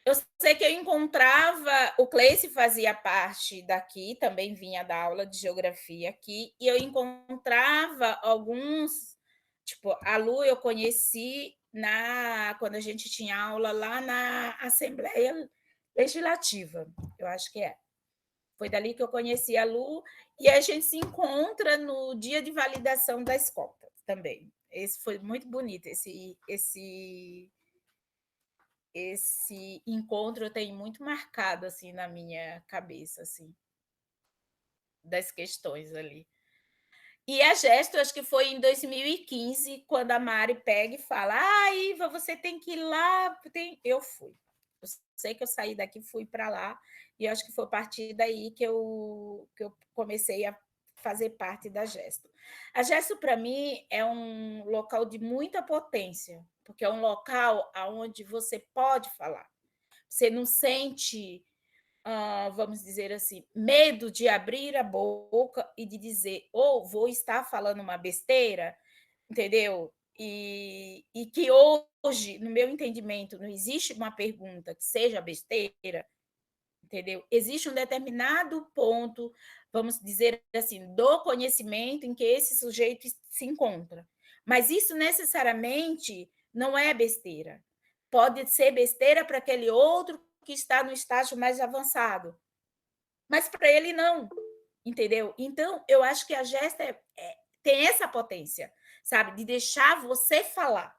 Speaker 16: Eu sei que eu encontrava, o Cleice fazia parte daqui, também vinha da aula de geografia aqui, e eu encontrava alguns, tipo, a Lu eu conheci quando a gente tinha aula lá na Assembleia Legislativa, eu acho que é. Foi dali que eu conheci a Lu, e a gente se encontra no dia de validação da escola também. Esse foi muito bonito, esse encontro eu tenho muito marcado assim na minha cabeça, assim, das questões ali. E a Gesto, acho que foi em 2015, quando a Mari pega e fala: Iva, você tem que ir lá. Eu fui. Eu sei que eu saí daqui, fui para lá, e acho que foi a partir daí que eu comecei a fazer parte da Gesto. A Gesto, para mim, é um local de muita potência, porque é um local onde você pode falar. Você não sente, vamos dizer assim, medo de abrir a boca e de dizer, vou estar falando uma besteira, entendeu? E que hoje, no meu entendimento, não existe uma pergunta que seja besteira, entendeu? Existe um determinado ponto, vamos dizer assim, do conhecimento em que esse sujeito se encontra. Mas isso necessariamente não é besteira. Pode ser besteira para aquele outro que está no estágio mais avançado, mas para ele não, entendeu? Então, eu acho que a Gesto tem essa potência, sabe? De deixar você falar,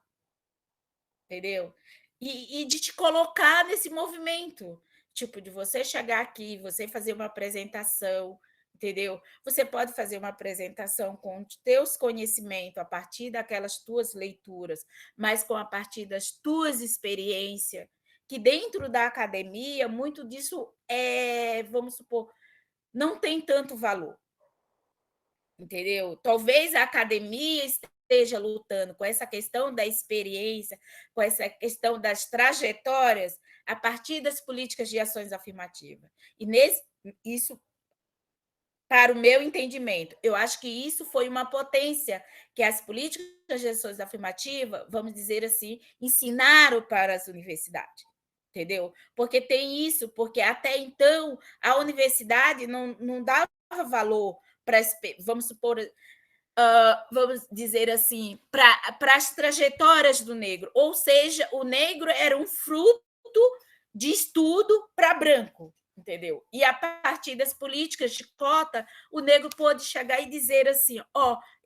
Speaker 16: entendeu? E de te colocar nesse movimento, tipo, de você chegar aqui, você fazer uma apresentação, entendeu? Você pode fazer uma apresentação com os teus conhecimentos a partir daquelas tuas leituras, mas a partir das tuas experiências, que dentro da academia, muito disso vamos supor, não tem tanto valor, entendeu? Talvez a academia esteja lutando com essa questão da experiência, com essa questão das trajetórias, a partir das políticas de ações afirmativas. E isso para o meu entendimento. Eu acho que isso foi uma potência que as políticas de ações afirmativas, vamos dizer assim, ensinaram para as universidades, entendeu? Porque tem isso, porque até então a universidade não dava valor para, vamos supor, vamos dizer assim, para as trajetórias do negro, ou seja, o negro era um fruto de estudo para branco, entendeu? E a partir das políticas de cota, o negro pôde chegar e dizer assim,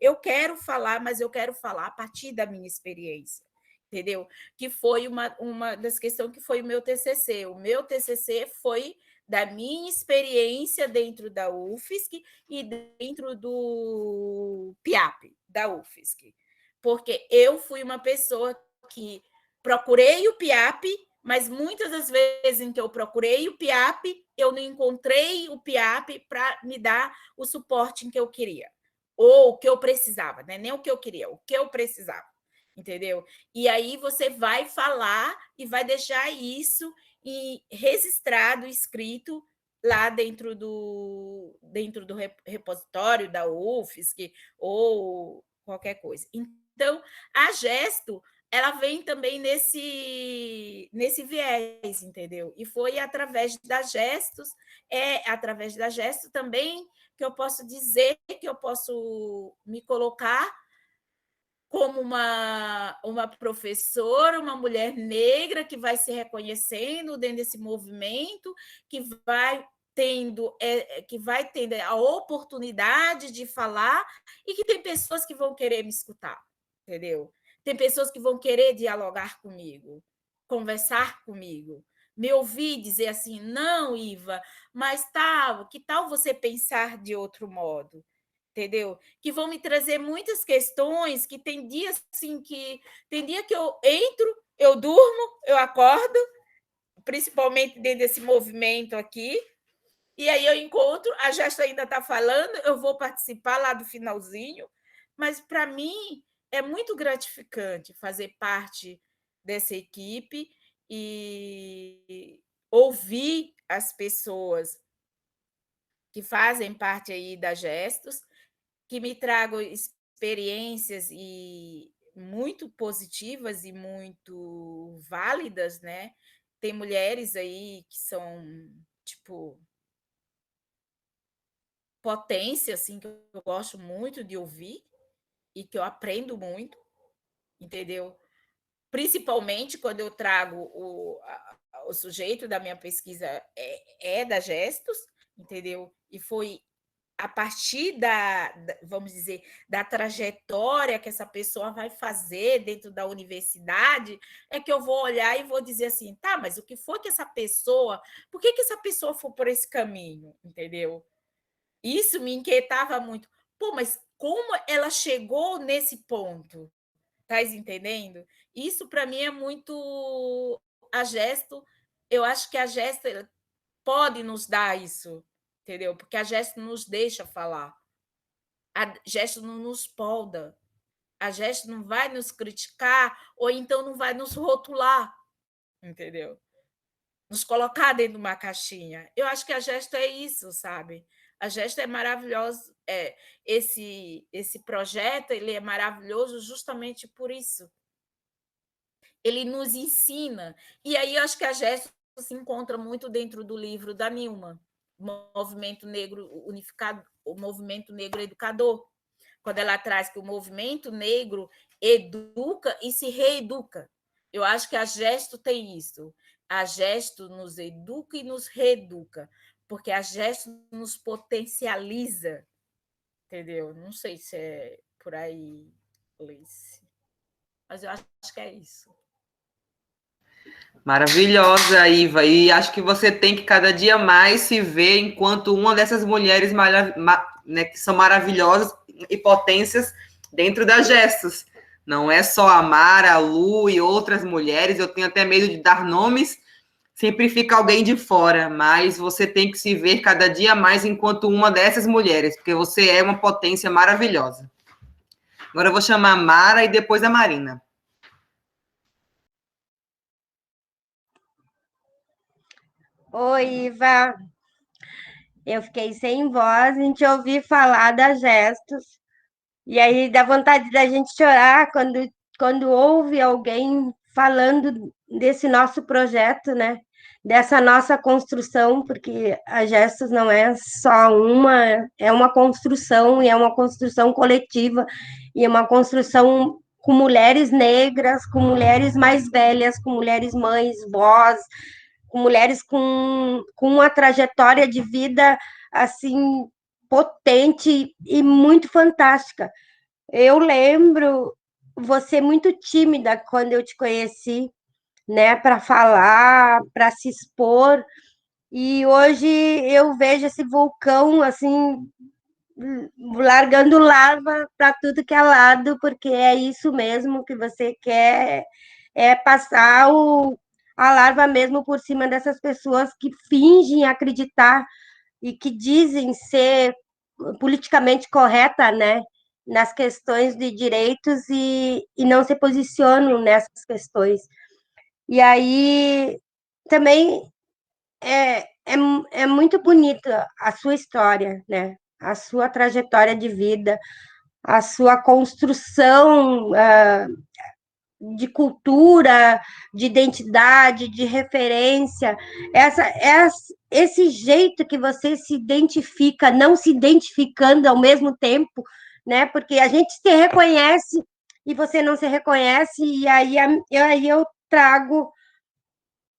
Speaker 16: eu quero falar, mas eu quero falar a partir da minha experiência, entendeu? Que foi uma das questões que foi o meu TCC. O meu TCC foi da minha experiência dentro da UFSC e dentro do PIAP, da UFSC. Porque eu fui uma pessoa que procurei o PIAP, mas muitas das vezes em que eu procurei o PIAP, eu não encontrei o PIAP para me dar o suporte em que eu queria, ou o que eu precisava, né? Nem o que eu queria, o que eu precisava, entendeu? E aí você vai falar e vai deixar isso registrado, escrito lá dentro do repositório da UFSC ou qualquer coisa. Então, a Gesto, ela vem também nesse viés, entendeu? E foi através das Gestos, através da Gesto também que eu posso dizer que eu posso me colocar como uma professora, uma mulher negra que vai se reconhecendo dentro desse movimento, que vai tendo a oportunidade de falar e que tem pessoas que vão querer me escutar, entendeu? Tem pessoas que vão querer dialogar comigo, conversar comigo, me ouvir dizer assim, não, Iva, mas que tal você pensar de outro modo? Entendeu? Que vão me trazer muitas questões, que tem dias assim tem dia que eu entro, eu durmo, eu acordo, principalmente dentro desse movimento aqui, e aí eu encontro, a Gesto ainda está falando, eu vou participar lá do finalzinho, mas para mim é muito gratificante fazer parte dessa equipe e ouvir as pessoas que fazem parte aí da Gestos, que me tragam experiências muito positivas e muito válidas, né? Tem mulheres aí que são, tipo, potência, assim, que eu gosto muito de ouvir e que eu aprendo muito, entendeu? Principalmente quando eu trago o sujeito da minha pesquisa da Gestos, entendeu? E foi a partir vamos dizer, da trajetória que essa pessoa vai fazer dentro da universidade, é que eu vou olhar e vou dizer assim, tá, mas o que foi que por que essa pessoa foi por esse caminho, entendeu? Isso me inquietava muito. Pô, mas como ela chegou nesse ponto? Tá entendendo? Isso, para mim, é muito... A Gesto, eu acho que a Gesto pode nos dar isso, entendeu? Porque a Gesto nos deixa falar. A Gesto não nos podda. A Gesto não vai nos criticar ou então não vai nos rotular, entendeu? Nos colocar dentro de uma caixinha. Eu acho que a Gesto é isso, sabe? A Gesto é maravilhosa. Esse projeto ele é maravilhoso justamente por isso. Ele nos ensina. E aí eu acho que a Gesto se encontra muito dentro do livro da Nilma, Movimento Negro Unificado, o Movimento Negro Educador, quando ela traz que o movimento negro educa e se reeduca. Eu acho que a Gesto tem isso. A Gesto nos educa e nos reeduca, porque a Gesto nos potencializa, entendeu? Não sei se é por aí, Lice, mas eu acho que é isso.
Speaker 1: Maravilhosa, Iva, e acho que você tem que cada dia mais se ver enquanto uma dessas mulheres né, que são maravilhosas e potências dentro das Gestos. Não é só a Mara, a Lu e outras mulheres, eu tenho até medo de dar nomes, sempre fica alguém de fora, mas você tem que se ver cada dia mais enquanto uma dessas mulheres, porque você é uma potência maravilhosa. Agora eu vou chamar a Mara e depois a Marina.
Speaker 17: Oi, Iva. Eu fiquei sem voz em te ouvir falar da Gestos. E aí dá vontade da gente chorar quando ouve alguém falando desse nosso projeto, né? Dessa nossa construção, porque a Gestos não é só é uma construção, e é uma construção coletiva, e é uma construção com mulheres negras, com mulheres mais velhas, com mulheres mães, vós, com mulheres com uma trajetória de vida assim potente e muito fantástica. Eu lembro você muito tímida quando eu te conheci, né, para falar, para se expor, e hoje eu vejo esse vulcão assim largando lava para tudo que é lado, porque é isso mesmo que você quer, é passar a larva mesmo por cima dessas pessoas que fingem acreditar e que dizem ser politicamente correta, né, nas questões de direitos e não se posicionam nessas questões. E aí também é muito bonita a sua história, né? A sua trajetória de vida, a sua construção de cultura, de identidade, de referência, esse jeito que você se identifica, não se identificando ao mesmo tempo, né? Porque a gente se reconhece e você não se reconhece, e aí eu trago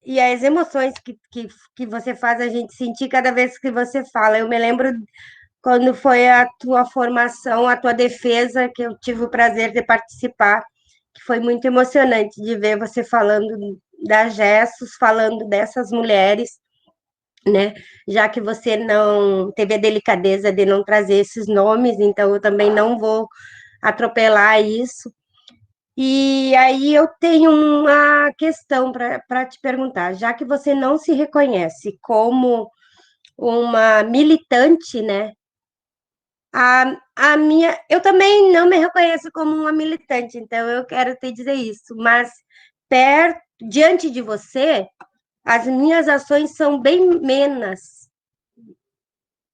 Speaker 17: e as emoções que você faz a gente sentir cada vez que você fala. Eu me lembro quando foi a tua formação, a tua defesa, que eu tive o prazer de participar, que foi muito emocionante de ver você falando das Gestos, falando dessas mulheres, né? Já que você não teve a delicadeza de não trazer esses nomes, então eu também não vou atropelar isso. E aí eu tenho uma questão para te perguntar, já que você não se reconhece como uma militante, né? Eu também não me reconheço como uma militante, então eu quero te dizer isso, mas diante de você, as minhas ações são bem menos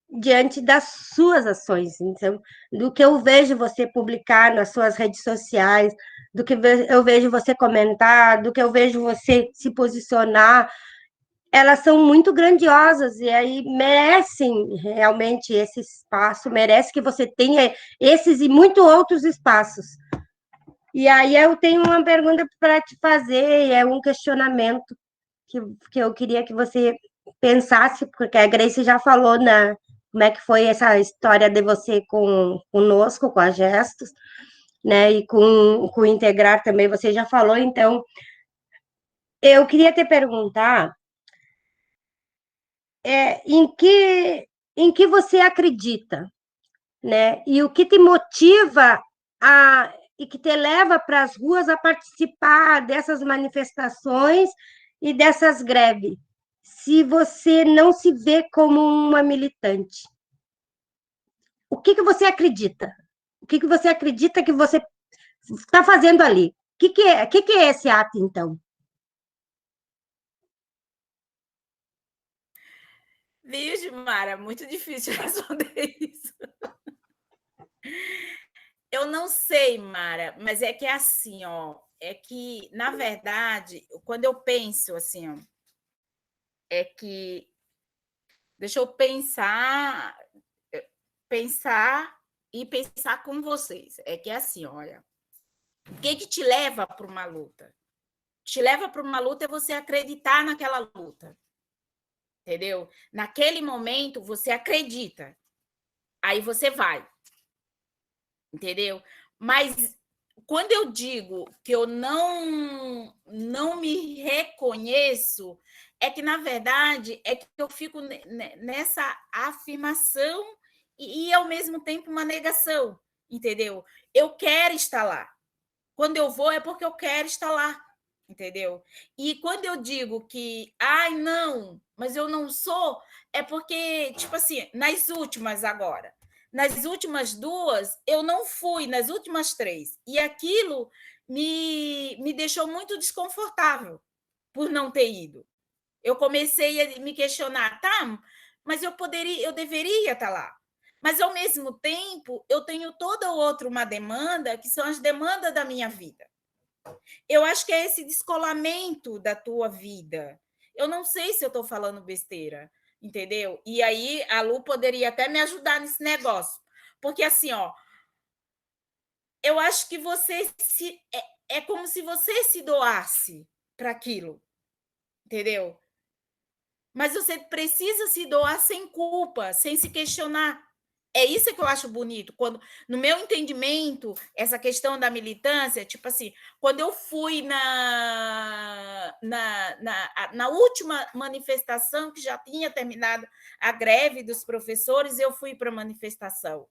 Speaker 17: diante das suas ações, então, do que eu vejo você publicar nas suas redes sociais, do que eu vejo você comentar, do que eu vejo você se posicionar, elas são muito grandiosas e aí merecem realmente esse espaço, merece que você tenha esses e muito outros espaços. E aí eu tenho uma pergunta para te fazer, é um questionamento que eu queria que você pensasse, porque a Grace já falou como é que foi essa história de você conosco, com a Gestos, né, e com o Integrar também, você já falou, então eu queria te perguntar em que você acredita, né? E o que te motiva e que te leva para as ruas a participar dessas manifestações e dessas greves, se você não se vê como uma militante? O que você acredita? O que você acredita que você está fazendo ali? O que é esse ato, então?
Speaker 16: Viu, Gilmara? Muito difícil responder isso. Eu não sei, Mara, mas é que é assim, ó. É que, na verdade, quando eu penso assim, ó, é que. Deixa eu pensar e pensar com vocês. É que é assim, olha. O que te leva para uma luta? Te leva para uma luta é você acreditar naquela luta. Entendeu? Naquele momento, você acredita. Aí você vai. Entendeu? Mas quando eu digo que eu não me reconheço, é que, na verdade, é que eu fico nessa afirmação e ao mesmo tempo, uma negação. Entendeu? Eu quero estar lá. Quando eu vou, é porque eu quero estar lá. Entendeu? E quando eu digo que, ai, não, mas eu não sou, é porque, tipo assim, nas últimas agora, nas últimas duas, eu não fui, nas últimas três, e aquilo me deixou muito desconfortável por não ter ido. Eu comecei a me questionar, tá, mas eu deveria estar lá. Mas, ao mesmo tempo, eu tenho toda outra uma demanda, que são as demandas da minha vida. Eu acho que é esse descolamento da tua vida. Eu não sei se eu estou falando besteira, entendeu? E aí a Lu poderia até me ajudar nesse negócio. Porque, assim, ó, eu acho que você é como se você se doasse para aquilo, entendeu? Mas você precisa se doar sem culpa, sem se questionar. É isso que eu acho bonito. Quando, no meu entendimento, essa questão da militância, tipo assim, quando eu fui na última manifestação, que já tinha terminado a greve dos professores, eu fui para a manifestação.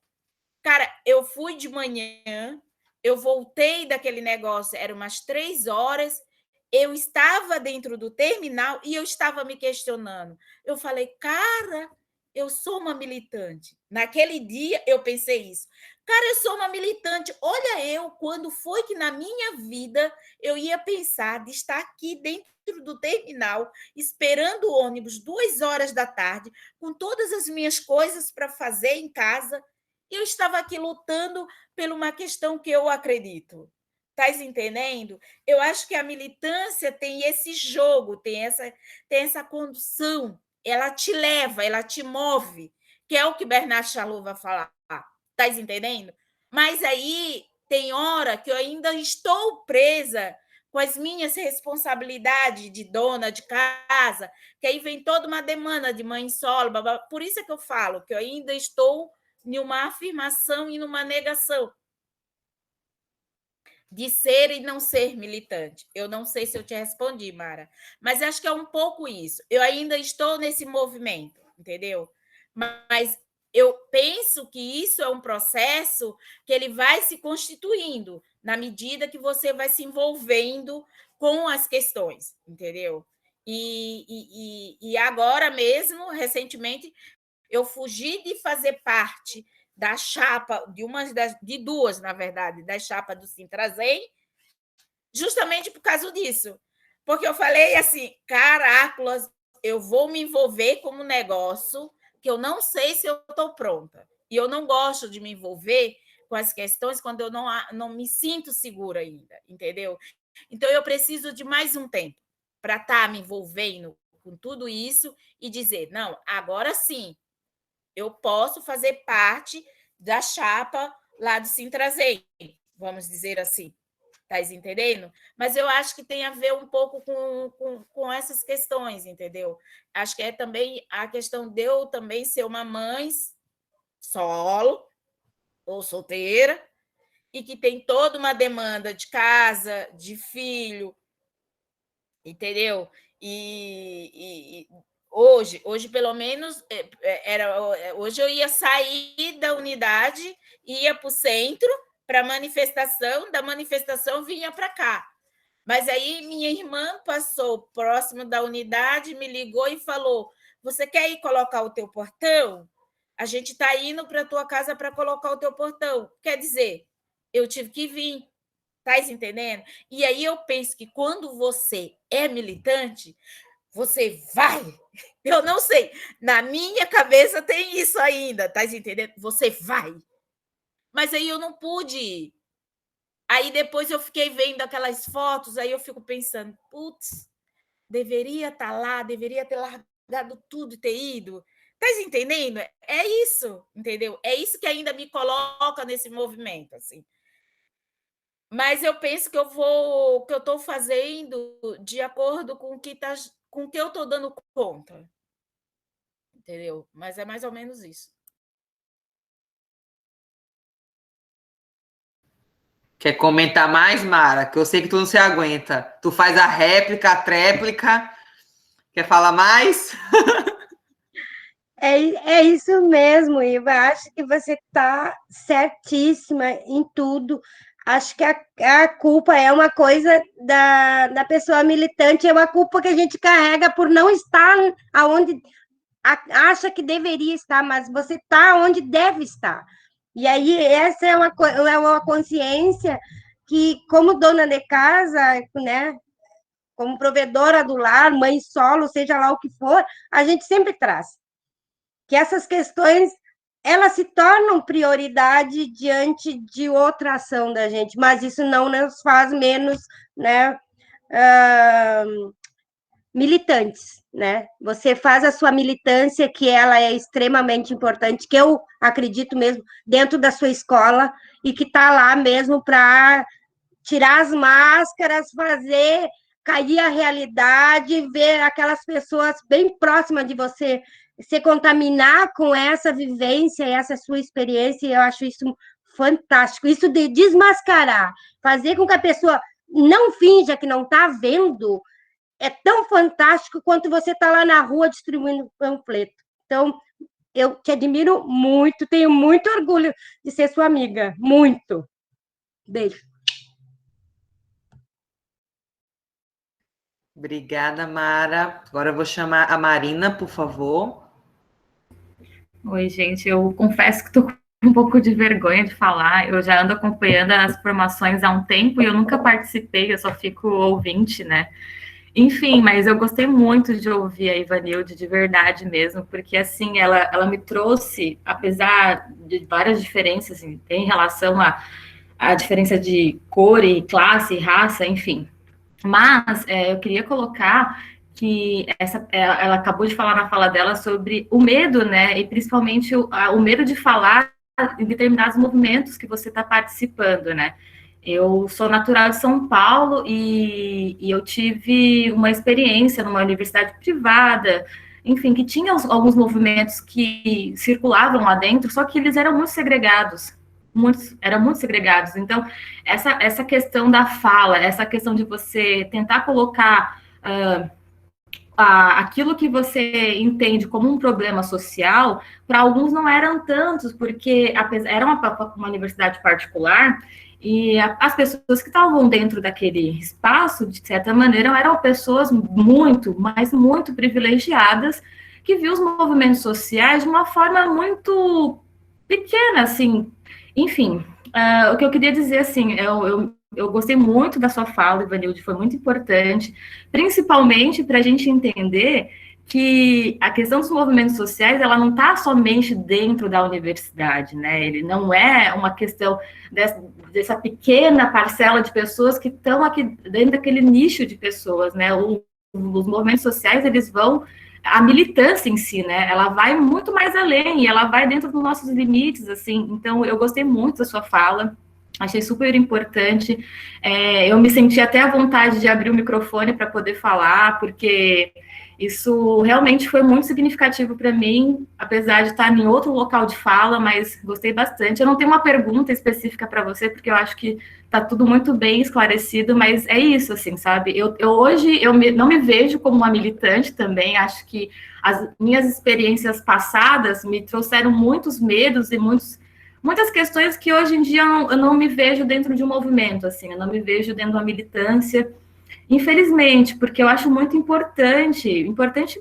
Speaker 16: Cara, eu fui de manhã, eu voltei daquele negócio, eram umas 3 horas, eu estava dentro do terminal e eu estava me questionando. Eu falei, cara, eu sou uma militante. Naquele dia eu pensei isso. Cara, eu sou uma militante. Olha eu, quando foi que na minha vida eu ia pensar de estar aqui dentro do terminal, esperando o ônibus 2 horas da tarde, com todas as minhas coisas para fazer em casa, e eu estava aqui lutando por uma questão que eu acredito. Estás entendendo? Eu acho que a militância tem esse jogo, tem essa condução, ela te leva, ela te move, que é o que Bernard Chaloux vai falar. Estás entendendo? Mas aí tem hora que eu ainda estou presa com as minhas responsabilidades de dona de casa, que aí vem toda uma demanda de mãe solo, blá. Por isso é que eu falo que eu ainda estou em uma afirmação e numa negação de ser e não ser militante. Eu não sei se eu te respondi, Mara, mas acho que é um pouco isso. Eu ainda estou nesse movimento, entendeu? Mas eu penso que isso é um processo que ele vai se constituindo na medida que você vai se envolvendo com as questões, entendeu? E agora mesmo, recentemente, eu fugi de fazer parte da chapa, de duas, na verdade, da chapa do Sintrazem, justamente por causa disso. Porque eu falei assim, caracolas, eu vou me envolver com um negócio que eu não sei se eu estou pronta. E eu não gosto de me envolver com as questões quando eu não me sinto segura ainda, entendeu? Então, eu preciso de mais um tempo para estar me envolvendo com tudo isso e dizer, não, agora sim, eu posso fazer parte da chapa lá do Sintrazem, vamos dizer assim. Está entendendo? Mas eu acho que tem a ver um pouco com essas questões, entendeu? Acho que é também a questão de eu também ser uma mãe solo ou solteira e que tem toda uma demanda de casa, de filho, entendeu? E hoje pelo menos hoje eu ia sair da unidade, ia para o centro para a manifestação, da manifestação vinha para cá. Mas aí minha irmã passou próximo da unidade, me ligou e falou, você quer ir colocar o teu portão? A gente está indo para a tua casa para colocar o teu portão. Quer dizer, eu tive que vir. Estás entendendo? E aí eu penso que quando você é militante, você vai. Eu não sei. Na minha cabeça tem isso ainda. Estás entendendo? Você vai. Mas aí eu não pude ir. Aí depois eu fiquei vendo aquelas fotos, aí eu fico pensando, putz, deveria estar lá, deveria ter largado tudo e ter ido. Estás entendendo? É isso, entendeu? É isso que ainda me coloca nesse movimento, assim. Mas eu penso que eu estou fazendo de acordo com o que eu estou dando conta. Entendeu? Mas é mais ou menos isso.
Speaker 1: Quer comentar mais, Mara? Que eu sei que tu não se aguenta. Tu faz a réplica, a tréplica. Quer falar mais?
Speaker 17: É isso mesmo, Iva. Acho que você está certíssima em tudo. Acho que a culpa é uma coisa da pessoa militante, é uma culpa que a gente carrega por não estar aonde acha que deveria estar, mas você está onde deve estar. E aí, essa é uma consciência que, como dona de casa, né, como provedora do lar, mãe solo, seja lá o que for, a gente sempre traz. que essas questões elas se tornam prioridade diante de outra ação da gente, mas isso não nos faz menos, né, militantes, né? Você faz a sua militância, que ela é extremamente importante, que eu acredito mesmo, dentro da sua escola, e que está lá mesmo para tirar as máscaras, fazer cair a realidade, ver aquelas pessoas bem próximas de você se contaminar com essa vivência, essa sua experiência, e eu acho isso fantástico. Isso de desmascarar, fazer com que a pessoa não finja que não está vendo, é tão fantástico quanto você está lá na rua distribuindo panfleto. Então, eu te admiro muito, tenho muito orgulho de ser sua amiga, muito. Beijo.
Speaker 1: Obrigada, Mara. Agora eu vou chamar a Marina, por favor.
Speaker 10: Oi, gente, eu confesso que estou com um pouco de vergonha de falar. Eu já ando acompanhando as formações há um tempo e eu nunca participei, eu só fico ouvinte, né? Enfim, mas eu gostei muito de ouvir a Ivanilde, de verdade mesmo, porque, assim, ela me trouxe, apesar de várias diferenças em relação à diferença de cor e classe, e raça, enfim. Mas eu queria colocar que ela acabou de falar na fala dela sobre o medo, né? E principalmente o medo de falar em determinados movimentos que você está participando, né? Eu sou natural de São Paulo e eu tive uma experiência numa universidade privada, enfim, que tinha alguns movimentos que circulavam lá dentro, só que eles eram muito segregados. Eram muito segregados. Então, essa questão da fala, essa questão de você tentar colocar aquilo que você entende como um problema social, para alguns não eram tantos, porque era uma universidade particular, e as pessoas que estavam dentro daquele espaço, de certa maneira, eram pessoas muito, mas muito privilegiadas, que viam os movimentos sociais de uma forma muito pequena, assim. Enfim, o que eu queria dizer, assim, eu gostei muito da sua fala, Ivanilde, foi muito importante, principalmente para a gente entender que a questão dos movimentos sociais, ela não está somente dentro da universidade, né? Ele não é uma questão dessa pequena parcela de pessoas que estão aqui dentro daquele nicho de pessoas, né? Os movimentos sociais, eles vão... A militância em si, né? Ela vai muito mais além, e ela vai dentro dos nossos limites, assim. Então, eu gostei muito da sua fala. Achei super importante. Eu me senti até à vontade de abrir o microfone para poder falar, porque isso realmente foi muito significativo para mim, apesar de estar em outro local de fala, mas gostei bastante. Eu não tenho uma pergunta específica para você, porque eu acho que está tudo muito bem esclarecido, mas é isso, assim, sabe? Hoje não me vejo como uma militante também, acho que as minhas experiências passadas me trouxeram muitos medos e muitas questões que hoje em dia eu não me vejo dentro de um movimento, assim, eu não me vejo dentro de uma militância, infelizmente, porque eu acho muito importante,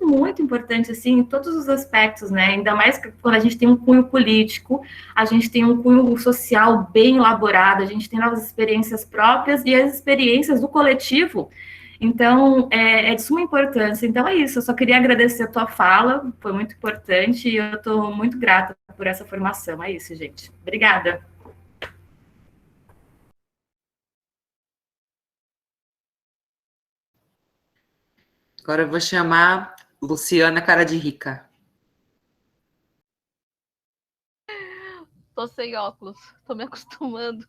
Speaker 10: muito importante, assim, em todos os aspectos, né, ainda mais quando a gente tem um cunho político, a gente tem um cunho social bem elaborado, a gente tem novas experiências próprias e as experiências do coletivo. Então, é de suma importância. Então, é isso. Eu só queria agradecer a tua fala, foi muito importante, e eu estou muito grata por essa formação. É isso, gente. Obrigada.
Speaker 1: Agora eu vou chamar Luciana Cara de Rica.
Speaker 18: Tô sem óculos, tô me acostumando.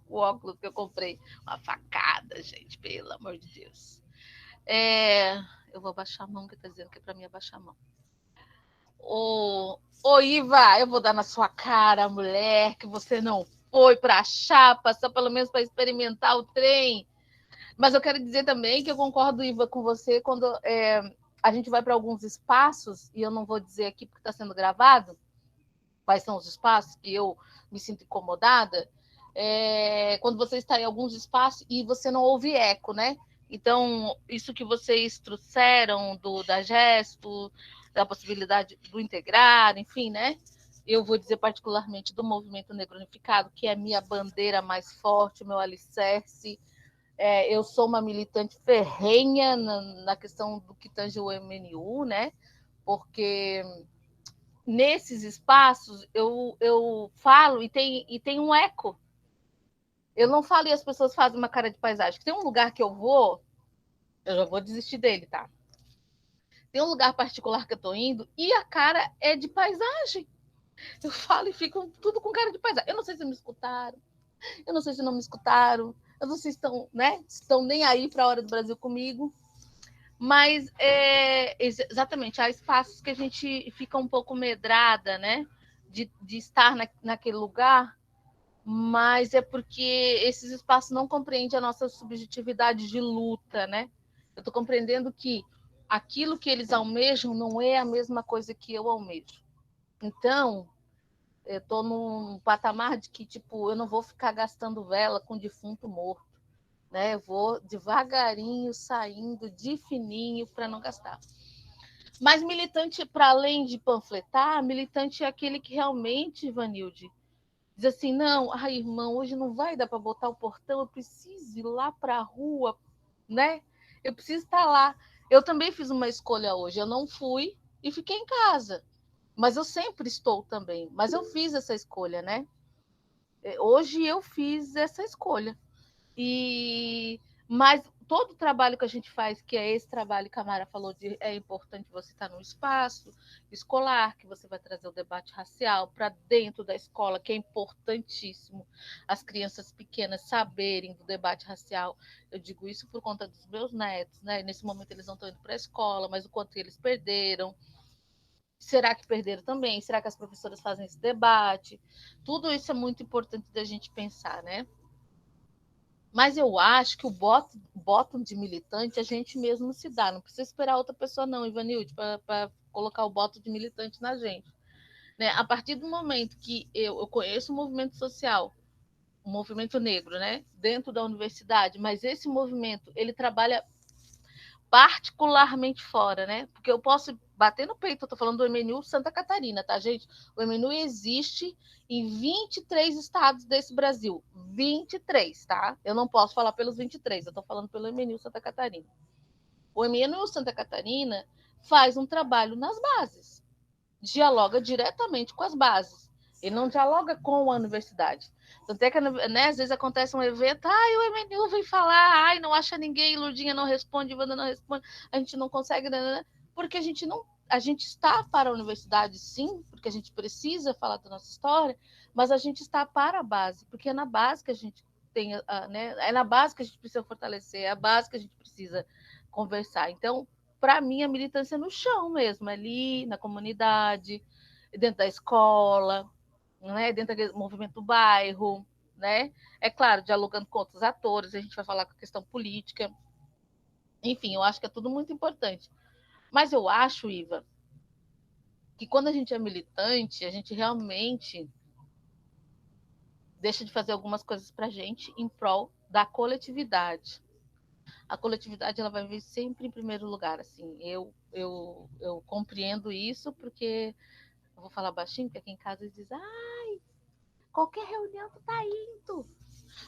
Speaker 18: O óculos que eu comprei, uma facada, gente, pelo amor de Deus. Eu vou abaixar a mão, que tá dizendo que é para mim abaixar a mão. Ô, Iva, eu vou dar na sua cara, mulher, que você não foi para a chapa, só pelo menos para experimentar o trem. Mas eu quero dizer também que eu concordo, Iva, com você quando a gente vai para alguns espaços, e eu não vou dizer aqui porque está sendo gravado, quais são os espaços que eu me sinto incomodada, quando você está em alguns espaços e você não ouve eco, né? Então, isso que vocês trouxeram da Gesto, da possibilidade do integrar, enfim, né? Eu vou dizer particularmente do Movimento Negro Unificado, que é a minha bandeira mais forte, meu alicerce. Eu sou uma militante ferrenha na questão do que tange o MNU, né? Porque nesses espaços eu falo e tem um eco. Eu não falo e as pessoas fazem uma cara de paisagem. Tem um lugar que eu já vou desistir dele, tá? Tem um lugar particular que eu tô indo e a cara é de paisagem. Eu falo e ficam tudo com cara de paisagem. Eu não sei se me escutaram, eu não sei se não me escutaram, eu não sei se estão, né, estão nem aí para a Hora do Brasil comigo. Mas, exatamente, há espaços que a gente fica um pouco medrada, né, de estar naquele lugar, mas é porque esses espaços não compreendem a nossa subjetividade de luta, né? Eu estou compreendendo que aquilo que eles almejam não é a mesma coisa que eu almejo. Então, eu estou num patamar de que, tipo, eu não vou ficar gastando vela com defunto morto. Né? Eu vou devagarinho saindo de fininho para não gastar. Mas militante, para além de panfletar, militante é aquele que realmente, Ivanilde, diz assim, não, ai, irmão, hoje não vai dar para botar o portão, eu preciso ir lá para a rua, né? Eu preciso estar lá. Eu também fiz uma escolha hoje, eu não fui e fiquei em casa. Mas eu sempre estou também. Mas eu fiz essa escolha, né? Hoje eu fiz essa escolha. Mas todo o trabalho que a gente faz, que é esse trabalho que a Mara falou, é importante você estar no espaço escolar, que você vai trazer o debate racial para dentro da escola, que é importantíssimo as crianças pequenas saberem do debate racial. Eu digo isso por conta dos meus netos, né? Nesse momento eles não estão indo para a escola, mas o quanto eles perderam. Será que perderam também? Será que as professoras fazem esse debate? Tudo isso é muito importante da gente pensar, né? Mas eu acho que o bottom de militante a gente mesmo se dá. Não precisa esperar outra pessoa, não, Ivanilde, para colocar o bottom de militante na gente. Né? A partir do momento que eu conheço o movimento social, o movimento negro, né? Dentro da universidade, mas esse movimento ele trabalha particularmente fora, né? Porque eu posso bater no peito, eu estou falando do MNU Santa Catarina, tá, gente? O MNU existe em 23 estados desse Brasil. 23, tá? Eu não posso falar pelos 23, eu estou falando pelo MNU Santa Catarina. O MNU Santa Catarina faz um trabalho nas bases, dialoga diretamente com as bases. Ele não dialoga com a universidade. Tanto é que, né, às vezes acontece um evento, o MNU vem falar, não acha ninguém, Lurdinha não responde, Wanda não responde, a gente não consegue, né, porque a gente está para a universidade, sim, porque a gente precisa falar da nossa história, mas a gente está para a base, porque é na base que a gente tem, né, é na base que a gente precisa fortalecer, é a base que a gente precisa conversar. Então, para mim, a militância é no chão mesmo, ali na comunidade, dentro da escola, né, dentro do movimento do bairro, né? É claro, dialogando com outros atores, a gente vai falar com a questão política. Enfim, eu acho que é tudo muito importante. Mas eu acho, Iva, que quando a gente é militante, a gente realmente deixa de fazer algumas coisas para a gente em prol da coletividade. A coletividade ela vai vir sempre em primeiro lugar. Assim, eu compreendo isso porque eu vou falar baixinho, porque aqui em casa eles dizem, qualquer reunião tu tá indo,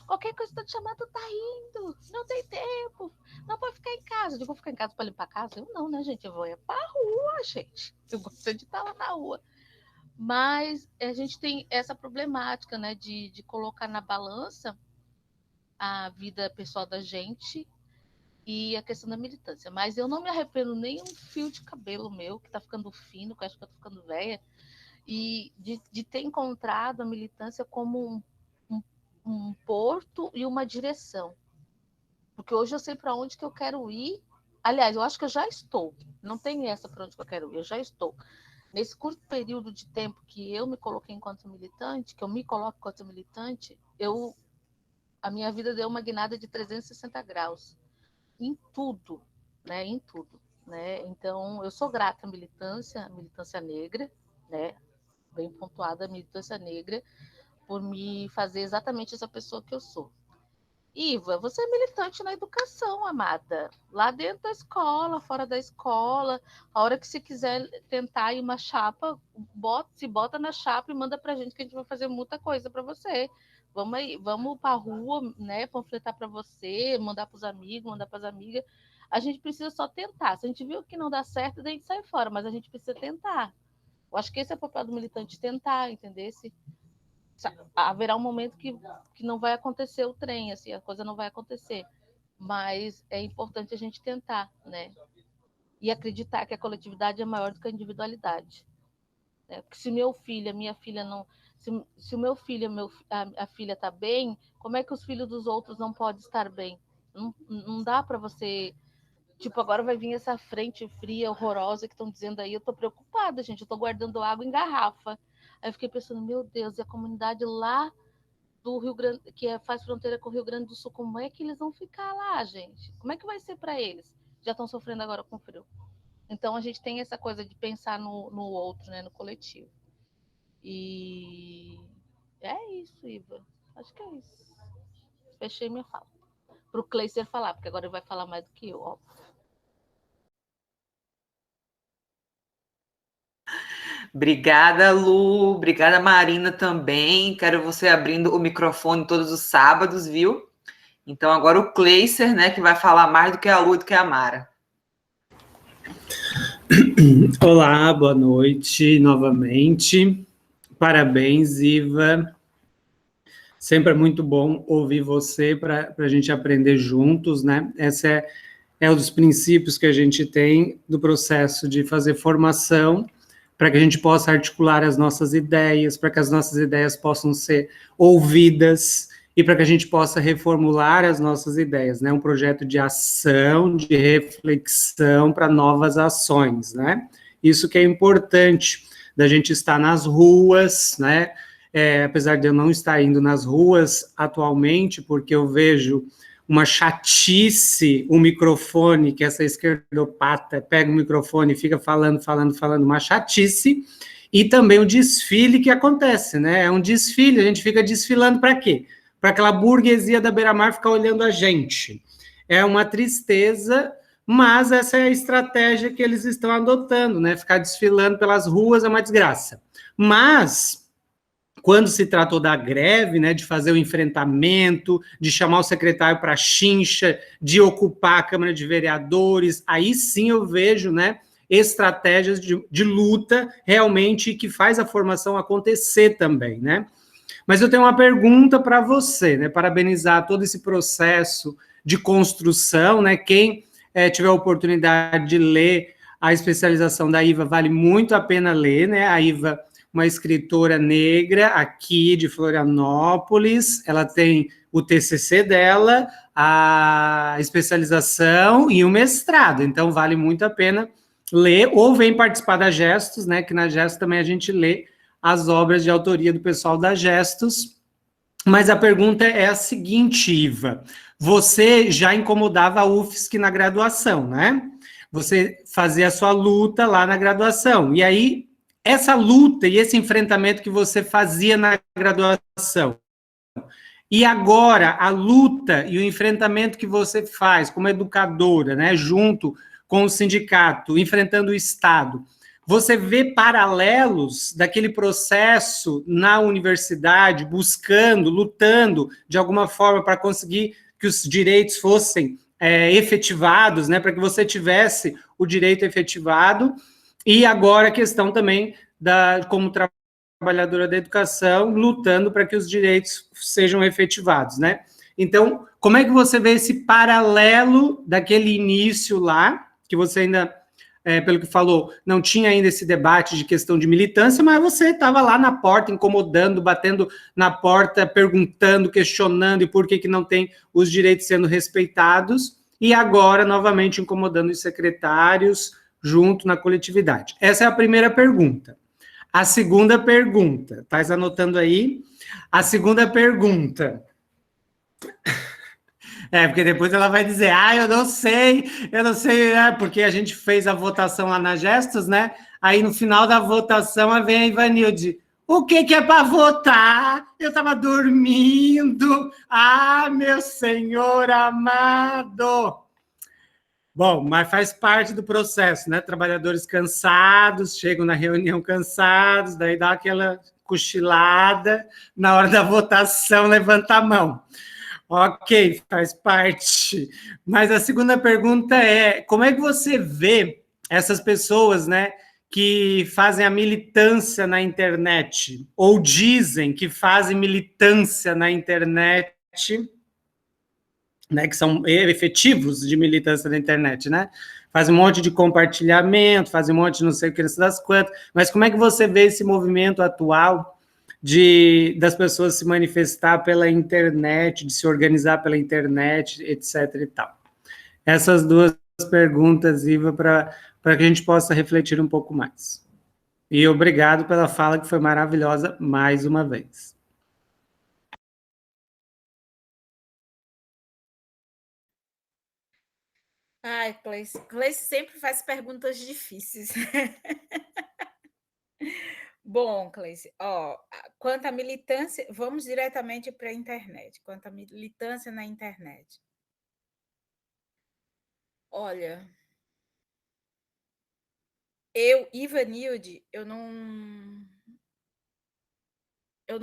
Speaker 18: qualquer coisa que tu te chamar tu tá indo, não tem tempo, não pode ficar em casa. Eu digo, vou ficar em casa para limpar a casa? Eu não, né, gente? Eu vou para a rua, gente. Eu gosto de estar lá na rua. Mas a gente tem essa problemática, né, de colocar na balança a vida pessoal da gente e a questão da militância. Mas eu não me arrependo nem um fio de cabelo meu, que tá ficando fino, que eu acho que eu tô ficando velha, e de ter encontrado a militância como um porto e uma direção. Porque hoje eu sei para onde que eu quero ir. Aliás, eu acho que eu já estou. Não tem essa para onde que eu quero ir, eu já estou. Nesse curto período de tempo que eu me coloquei enquanto militante, que eu me coloco enquanto militante, a minha vida deu uma guinada de 360 graus. Em tudo, né? Em tudo. Né? Então, eu sou grata à militância negra, né? Bem pontuada, a militância negra, por me fazer exatamente essa pessoa que eu sou. Iva, você é militante na educação, amada. Lá dentro da escola, fora da escola. A hora que você quiser tentar ir uma chapa, se bota na chapa e manda pra gente que a gente vai fazer muita coisa para você. Vamos aí, vamos para a rua, né, panfletar para você, mandar para os amigos, mandar para as amigas. A gente precisa só tentar. Se a gente viu que não dá certo, daí a gente sai fora, mas a gente precisa tentar. Eu acho que esse é o papel do militante, tentar, entender se haverá um momento que não vai acontecer o trem, assim, a coisa não vai acontecer, mas é importante a gente tentar, né? E acreditar que a coletividade é maior do que a individualidade. Né? Porque se meu filho, a minha filha não... Se o meu filho, a filha está bem, como é que os filhos dos outros não podem estar bem? Não dá para você... Tipo, agora vai vir essa frente fria, horrorosa que estão dizendo aí. Eu estou preocupada, gente. Eu estou guardando água em garrafa. Aí eu fiquei pensando, meu Deus, e a comunidade lá do Rio Grande, que faz fronteira com o Rio Grande do Sul, como é que eles vão ficar lá, gente? Como é que vai ser para eles? Já estão sofrendo agora com frio. Então, a gente tem essa coisa de pensar no outro, né, no coletivo. E é isso, Iva. Acho que é isso. Fechei minha fala. Para o Cleiser falar, porque agora ele vai falar mais do que eu, óbvio.
Speaker 1: Obrigada, Lu. Obrigada, Marina, também. Quero você abrindo o microfone todos os sábados, viu? Então, agora o Cleiser, né, que vai falar mais do que a Lu e do que a Mara.
Speaker 7: Olá, boa noite novamente. Parabéns, Iva. Sempre é muito bom ouvir você para a gente aprender juntos, né? Esse é um dos princípios que a gente tem do processo de fazer formação, para que a gente possa articular as nossas ideias, para que as nossas ideias possam ser ouvidas e para que a gente possa reformular as nossas ideias, né? Um projeto de ação, de reflexão para novas ações, né? Isso que é importante, da gente estar nas ruas, né? Apesar de eu não estar indo nas ruas atualmente, porque eu vejo uma chatice, o microfone, que essa esquerdopata pega o microfone e fica falando, uma chatice, e também o desfile que acontece, né? É um desfile, a gente fica desfilando para quê? Para aquela burguesia da Beira-Mar ficar olhando a gente. É uma tristeza, mas essa é a estratégia que eles estão adotando, né? Ficar desfilando pelas ruas é uma desgraça. Mas quando se tratou da greve, né, de fazer o enfrentamento, de chamar o secretário para a chincha, de ocupar a Câmara de Vereadores, aí sim eu vejo, né, estratégias de luta realmente que faz a formação acontecer também, né? Mas eu tenho uma pergunta para você, né, parabenizar todo esse processo de construção, né, quem tiver a oportunidade de ler a especialização da Iva, vale muito a pena ler, né, a Iva, uma escritora negra aqui de Florianópolis, ela tem o TCC dela, a especialização e o mestrado, então vale muito a pena ler, ou vem participar da Gestos, né, que na Gestos também a gente lê as obras de autoria do pessoal da Gestos, mas a pergunta é a seguinte, Iva, você já incomodava a UFSC na graduação, né? Você fazia a sua luta lá na graduação, e aí essa luta e esse enfrentamento que você fazia na graduação, e agora a luta e o enfrentamento que você faz como educadora, né, junto com o sindicato, enfrentando o Estado, você vê paralelos daquele processo na universidade, buscando, lutando de alguma forma para conseguir que os direitos fossem efetivados, né, para que você tivesse o direito efetivado. E agora a questão também, como trabalhadora da educação, lutando para que os direitos sejam efetivados, né? Então, como é que você vê esse paralelo daquele início lá, que você ainda, pelo que falou, não tinha ainda esse debate de questão de militância, mas você estava lá na porta, incomodando, batendo na porta, perguntando, questionando, e por que não tem os direitos sendo respeitados, e agora, novamente, incomodando os secretários, junto na coletividade. Essa é a primeira pergunta. A segunda pergunta, tá anotando aí? A segunda pergunta. Porque depois ela vai dizer, eu não sei, porque a gente fez a votação lá na Gestos, né? Aí no final da votação vem a Ivanilde, o que é para votar? Eu estava dormindo, meu Senhor amado! Bom, mas faz parte do processo, né? Trabalhadores cansados, chegam na reunião cansados, daí dá aquela cochilada, na hora da votação levanta a mão. Ok, faz parte. Mas a segunda pergunta é, como é que você vê essas pessoas, né, que fazem a militância na internet, ou dizem que fazem militância na internet, né, que são efetivos de militância na internet, né? Fazem um monte de compartilhamento, fazem um monte de não sei o que, não sei das quantas, mas como é que você vê esse movimento atual das pessoas se manifestar pela internet, de se organizar pela internet, etc. e tal? Essas duas perguntas, Iva, para que a gente possa refletir um pouco mais. E obrigado pela fala, que foi maravilhosa mais uma vez.
Speaker 16: Ai, Cleice sempre faz perguntas difíceis. Bom, Cleice, quanto à militância, vamos diretamente para a internet. Quanto à militância na internet. Olha, Ivanilde, eu não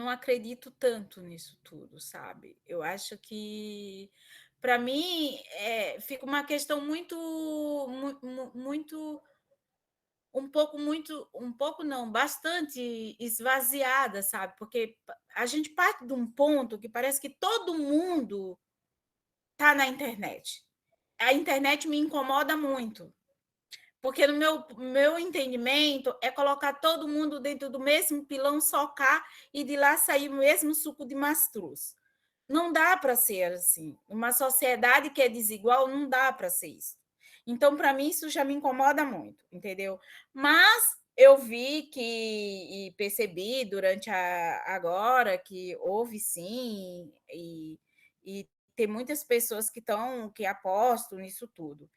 Speaker 16: acredito tanto nisso tudo, sabe? Eu acho que, para mim, fica uma questão bastante esvaziada, sabe? Porque a gente parte de um ponto que parece que todo mundo está na internet. A internet me incomoda muito, porque no meu entendimento é colocar todo mundo dentro do mesmo pilão, socar e de lá sair o mesmo suco de mastruz. Não dá para ser assim. Uma sociedade que é desigual, não dá para ser isso. Então, para mim, isso já me incomoda muito, entendeu? Mas eu vi e percebi durante agora que houve sim, e tem muitas pessoas que apostam nisso tudo.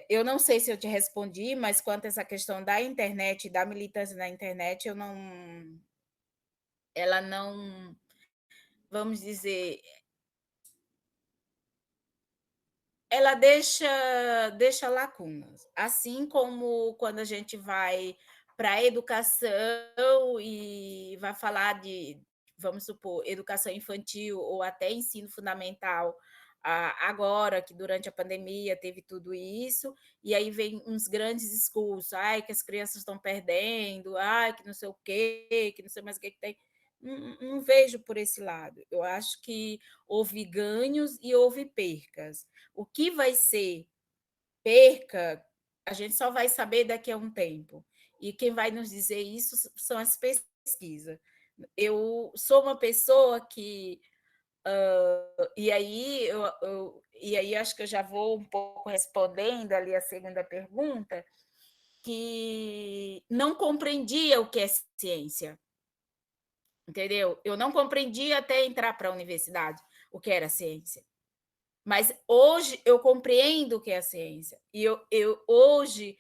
Speaker 16: Eu não sei se eu te respondi, mas quanto a essa questão da internet, da militância na internet, ela não, vamos dizer, ela deixa lacunas. Assim como quando a gente vai para a educação e vai falar de, vamos supor, educação infantil ou até ensino fundamental, agora que durante a pandemia teve tudo isso, e aí vem uns grandes discursos, que as crianças estão perdendo, que não sei o quê, que não sei mais o que tem. Não vejo por esse lado. Eu acho que houve ganhos e houve percas. O que vai ser perca, a gente só vai saber daqui a um tempo. E quem vai nos dizer isso são as pesquisas. Eu sou uma pessoa que... e aí acho que eu já vou um pouco respondendo ali a segunda pergunta, que não compreendia o que é ciência. Entendeu? Eu não compreendi até entrar para a universidade o que era ciência. Mas hoje eu compreendo o que é a ciência. E hoje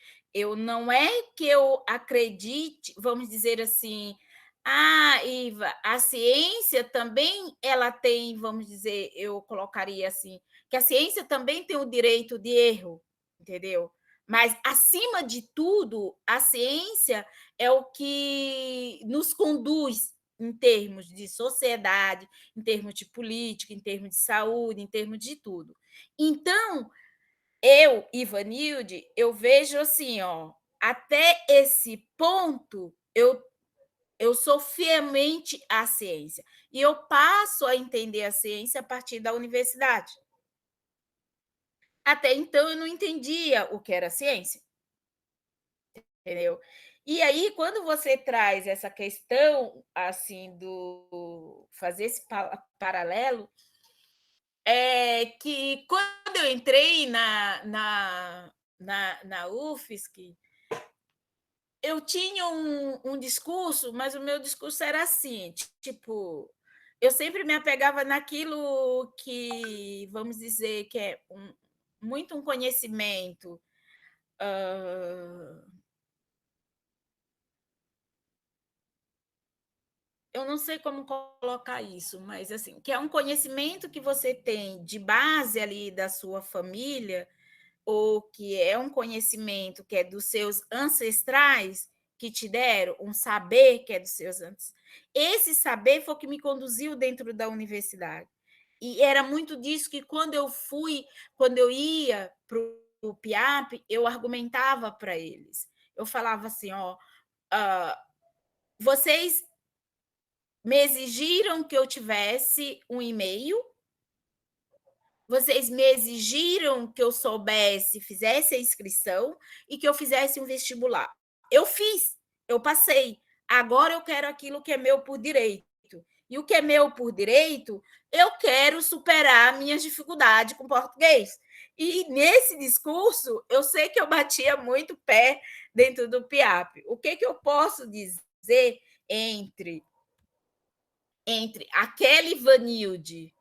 Speaker 16: não é que eu acredite, vamos dizer assim, Iva, a ciência também ela tem, vamos dizer, eu colocaria assim, que a ciência também tem o direito de erro, entendeu? Mas, acima de tudo, a ciência é o que nos conduz em termos de sociedade, em termos de política, em termos de saúde, em termos de tudo. Então, Ivanilde, eu vejo assim, até esse ponto, eu sou fielmente à ciência. E eu passo a entender a ciência a partir da universidade. Até então, eu não entendia o que era ciência. Entendeu? E aí, quando você traz essa questão assim do fazer esse paralelo, que quando eu entrei na UFSC, eu tinha um discurso, mas o meu discurso era assim, tipo, eu sempre me apegava naquilo que, vamos dizer, que é muito um conhecimento eu não sei como colocar isso, mas assim, que é um conhecimento que você tem de base ali da sua família, ou que é um conhecimento que é dos seus ancestrais que te deram, um saber que é dos seus ancestrais. Esse saber foi o que me conduziu dentro da universidade. E era muito disso que quando eu ia para o PIAP, eu argumentava para eles. eu falava assim, vocês me exigiram que eu tivesse um e-mail, vocês me exigiram que eu soubesse, fizesse a inscrição e que eu fizesse um vestibular. Eu fiz, eu passei. Agora eu quero aquilo que é meu por direito. E o que é meu por direito, eu quero superar minhas dificuldades com português. E nesse discurso, eu sei que eu batia muito pé dentro do PIAP. O que eu posso dizer entre aquela Ivanilde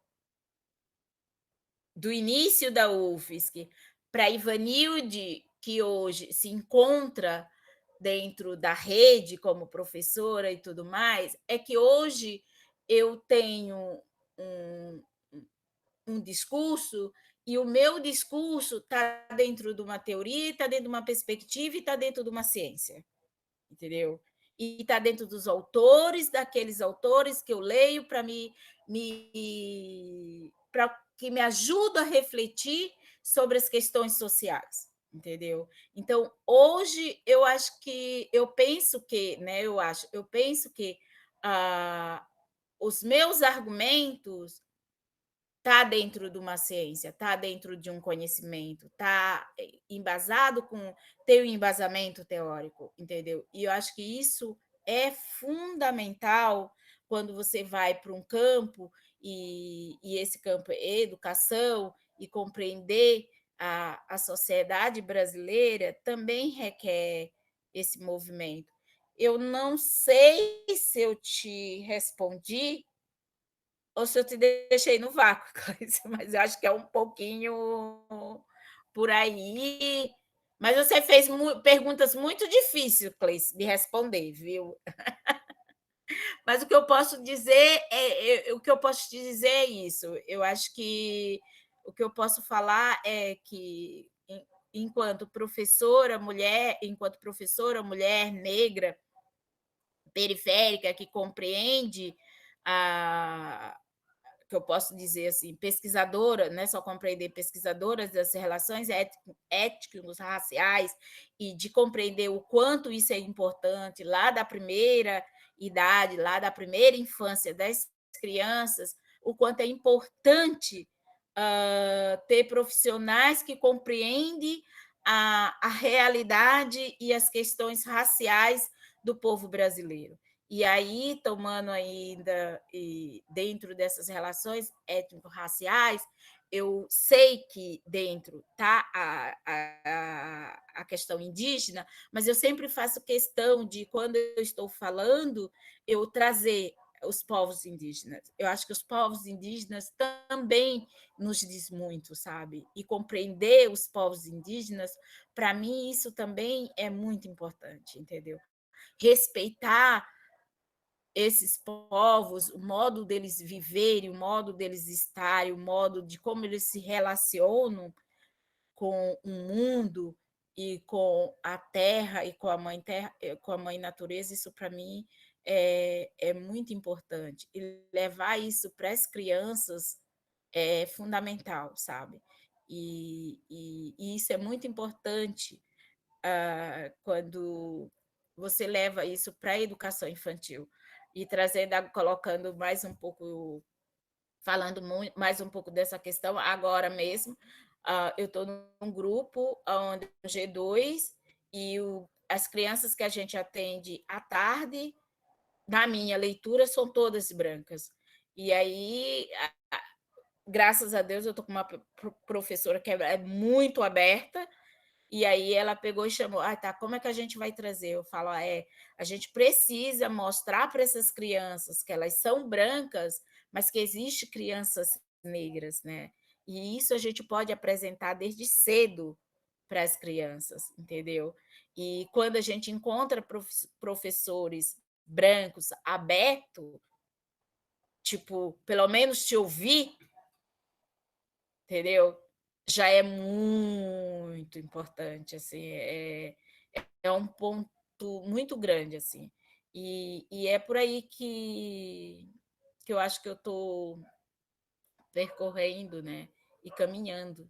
Speaker 16: do início da UFSC para a Ivanilde, que hoje se encontra dentro da rede como professora e tudo mais, é que hoje eu tenho um discurso e o meu discurso está dentro de uma teoria, está dentro de uma perspectiva e está dentro de uma ciência, entendeu? E está dentro dos autores, daqueles autores que eu leio para que me ajudam a refletir sobre as questões sociais, entendeu? Então, hoje eu penso que os meus argumentos tá dentro de uma ciência, tá dentro de um conhecimento, tá embasado tem um embasamento teórico, entendeu? E eu acho que isso é fundamental quando você vai para um campo e esse campo é educação e compreender a sociedade brasileira também requer esse movimento. Eu não sei se eu te respondi ou se eu te deixei no vácuo, Cláudia, mas eu acho que é um pouquinho por aí. Mas você fez perguntas muito difíceis, Cleice, de responder, viu? Mas o que eu posso dizer é isso. Eu acho que o que eu posso falar é que, enquanto professora mulher negra, periférica, que compreende que eu posso dizer assim, pesquisadora, né, só compreender pesquisadoras das relações étnicos raciais e de compreender o quanto isso é importante lá da primeira idade, lá da primeira infância das crianças, o quanto é importante ter profissionais que compreendem a realidade e as questões raciais do povo brasileiro. E aí, tomando ainda dentro dessas relações étnico-raciais, eu sei que dentro está a questão indígena, mas eu sempre faço questão de, quando eu estou falando, eu trazer os povos indígenas. Eu acho que os povos indígenas também nos diz muito, sabe? E compreender os povos indígenas, para mim, isso também é muito importante, entendeu? Respeitar esses povos, o modo deles viverem, o modo deles estarem, o modo de como eles se relacionam com o mundo e com a terra e com a mãe natureza, isso para mim é muito importante. E levar isso para as crianças é fundamental, sabe? E isso é muito importante quando você leva isso para a educação infantil. E colocando mais um pouco, falando mais um pouco dessa questão, agora mesmo, eu estou num grupo onde o G2 e as crianças que a gente atende à tarde, na minha leitura, são todas brancas. E aí, graças a Deus, eu estou com uma professora que é muito aberta, e aí ela pegou e chamou, tá, como é que a gente vai trazer? Eu falo, a gente precisa mostrar para essas crianças que elas são brancas, mas que existem crianças negras, né? E isso a gente pode apresentar desde cedo para as crianças, entendeu? E quando a gente encontra professores brancos abertos, tipo, pelo menos te ouvir, entendeu? Já é muito importante, assim, é um ponto muito grande, assim. E é por aí que eu acho que eu estou percorrendo, né? E caminhando.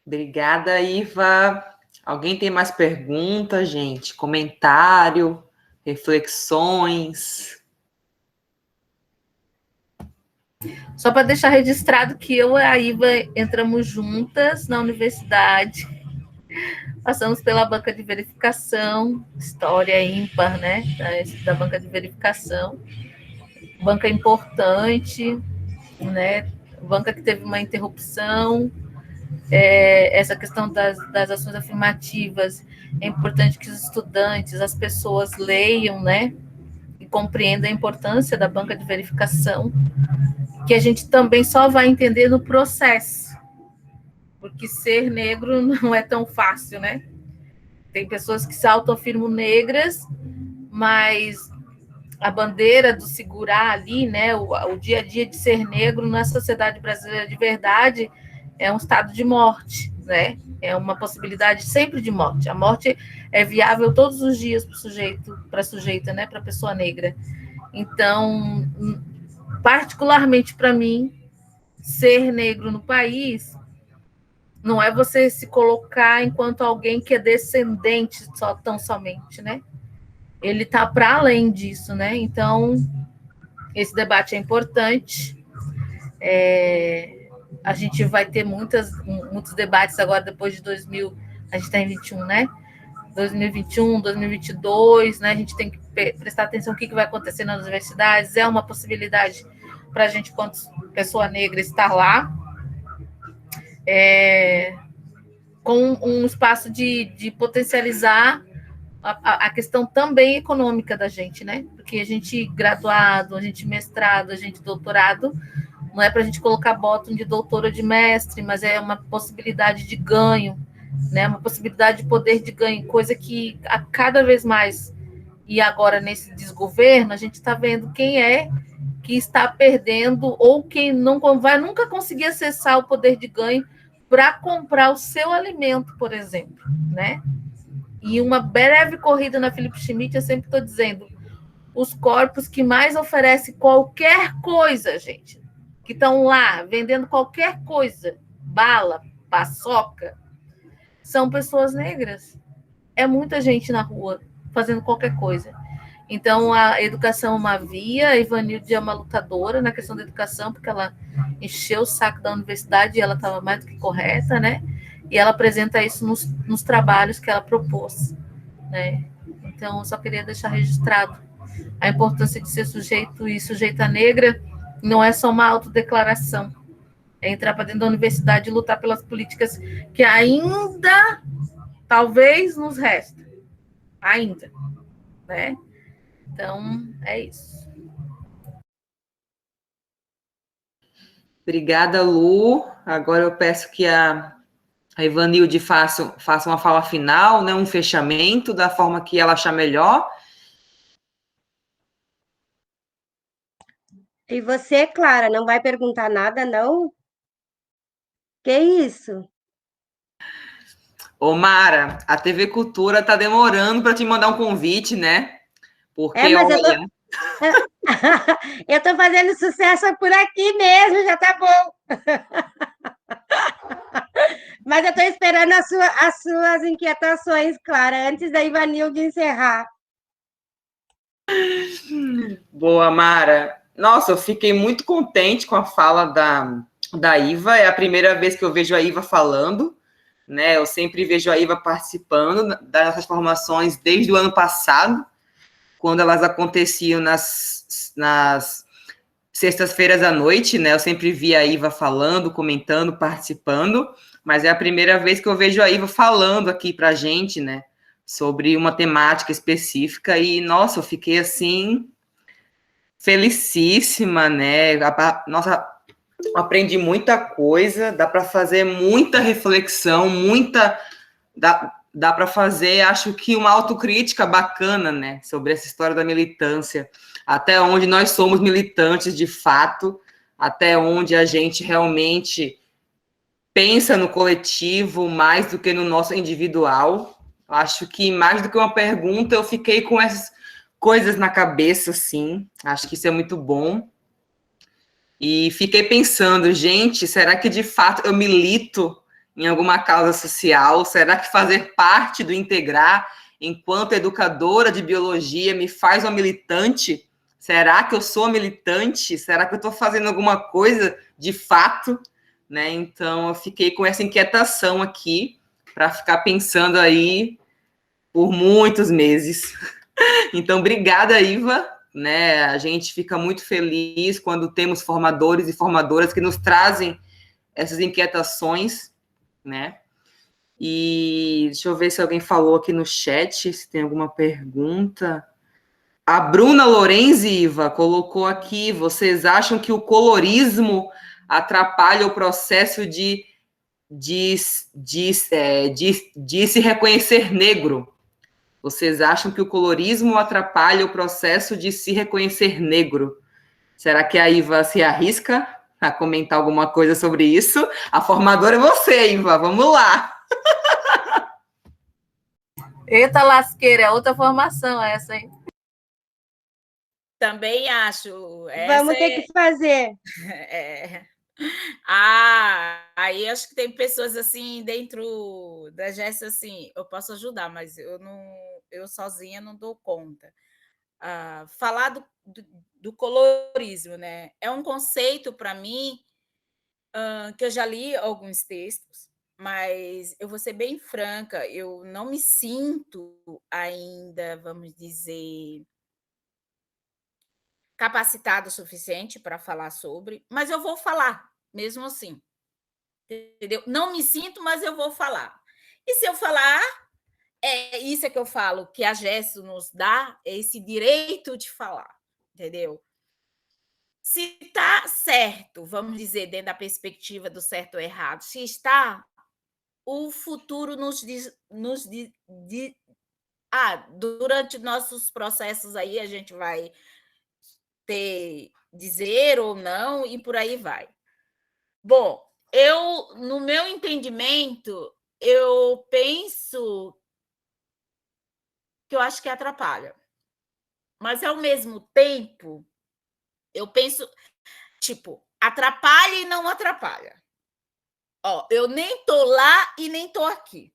Speaker 1: Obrigada, Iva. Alguém tem mais perguntas, gente? Comentário, reflexões?
Speaker 8: Só para deixar registrado que eu e a Iva entramos juntas na universidade, passamos pela banca de verificação, história ímpar, né, da banca de verificação, banca importante, né, banca que teve uma interrupção, essa questão das ações afirmativas, é importante que os estudantes, as pessoas leiam, né, e compreendam a importância da banca de verificação, que a gente também só vai entender no processo, porque ser negro não é tão fácil, né? Tem pessoas que se autoafirmam negras, mas a bandeira do segurar ali, né, o dia a dia de ser negro na sociedade brasileira de verdade é um estado de morte, né? É uma possibilidade sempre de morte. A morte é viável todos os dias para o sujeito, para a sujeita, né, para a pessoa negra. Então, particularmente para mim, ser negro no país não é você se colocar enquanto alguém que é descendente tão somente, né? Ele está para além disso, né? Então, esse debate é importante. A gente vai ter muitos debates agora, depois de 2000, a gente está em 21, né? 2021, 2022, né? A gente tem que prestar atenção no que vai acontecer nas universidades. É uma possibilidade para a gente, quanto pessoa negra, estar lá, com um espaço de potencializar a questão também econômica da gente, né? Porque a gente graduado, a gente mestrado, a gente doutorado, não é para a gente colocar bottom de doutor ou de mestre, mas é uma possibilidade de ganho, né? Uma possibilidade de poder de ganho, coisa que a cada vez mais, e agora nesse desgoverno, a gente está vendo quem é que está perdendo ou quem não vai nunca conseguir acessar o poder de ganho para comprar o seu alimento, por exemplo, né? E uma breve corrida na Philip Schmidt, eu sempre estou dizendo, os corpos que mais oferecem qualquer coisa, gente, que estão lá vendendo qualquer coisa, bala, paçoca, são pessoas negras. É muita gente na rua fazendo qualquer coisa. Então, a educação é uma via, a Ivanilde é uma lutadora na questão da educação, porque ela encheu o saco da universidade e ela estava mais do que correta, né? E ela apresenta isso nos trabalhos que ela propôs, né? Então, eu só queria deixar registrado a importância de ser sujeito e sujeita negra não é só uma autodeclaração, é entrar para dentro da universidade e lutar pelas políticas que ainda, talvez, nos restam. Ainda, né? Então, é isso.
Speaker 1: Obrigada, Lu. Agora eu peço que a Ivanilde faça uma fala final, né, um fechamento da forma que ela achar melhor.
Speaker 17: E você, Clara, não vai perguntar nada, não? Que isso?
Speaker 1: Ô, Mara, a TV Cultura tá demorando para te mandar um convite, né? Porque,
Speaker 17: mas
Speaker 1: olha...
Speaker 17: eu tô fazendo sucesso por aqui mesmo, já tá bom. Mas eu tô esperando as suas inquietações, Clara, antes da Ivanilde encerrar.
Speaker 1: Boa, Mara. Nossa, eu fiquei muito contente com a fala da Iva. É a primeira vez que eu vejo a Iva falando, né? Eu sempre vejo a Iva participando das nossas formações desde o ano passado, quando elas aconteciam nas sextas-feiras à noite, né? Eu sempre via a Iva falando, comentando, participando, mas é a primeira vez que eu vejo a Iva falando aqui pra gente, né? Sobre uma temática específica e, nossa, eu fiquei, assim, felicíssima, né? Nossa, aprendi muita coisa, dá para fazer muita reflexão, dá para fazer, acho que uma autocrítica bacana, né, sobre essa história da militância, até onde nós somos militantes de fato, até onde a gente realmente pensa no coletivo mais do que no nosso individual. Acho que mais do que uma pergunta, eu fiquei com essas coisas na cabeça, assim, acho que isso é muito bom. E fiquei pensando, gente, será que de fato eu milito em alguma causa social? Será que fazer parte do Integrar, enquanto educadora de biologia, me faz uma militante? Será que eu sou militante? Será que eu estou fazendo alguma coisa de fato? Né? Então, eu fiquei com essa inquietação aqui, para ficar pensando aí por muitos meses. Então, obrigada, Iva. Né? A gente fica muito feliz quando temos formadores e formadoras que nos trazem essas inquietações, né? E deixa eu ver se alguém falou aqui no chat, se tem alguma pergunta. A Bruna Lorenzi, Iva, colocou aqui, vocês acham que o colorismo atrapalha o processo de se reconhecer negro? Vocês acham que o colorismo atrapalha o processo de se reconhecer negro? Será que a Iva se arrisca a comentar alguma coisa sobre isso? A formadora é você, Iva, vamos lá.
Speaker 18: Eita lasqueira, é outra formação essa, hein?
Speaker 16: Também acho.
Speaker 17: Vamos ter que fazer.
Speaker 16: Aí acho que tem pessoas assim dentro da Jéssica, assim, eu posso ajudar, mas eu sozinha não dou conta. Falar do colorismo, né? É um conceito para mim que eu já li alguns textos, mas eu vou ser bem franca, eu não me sinto ainda, vamos dizer, capacitada o suficiente para falar sobre, mas eu vou falar, mesmo assim. Entendeu? Não me sinto, mas eu vou falar. E se eu falar, isso que eu falo, que a Gesto nos dá, é esse direito de falar, entendeu? Se está certo, vamos dizer, dentro da perspectiva do certo ou errado, se está, o futuro nos diz durante nossos processos aí, a gente vai dizer ou não, e por aí vai. Bom, no meu entendimento, eu penso que eu acho que atrapalha. Mas, ao mesmo tempo, eu penso, tipo, atrapalha e não atrapalha. Eu nem estou lá e nem estou aqui.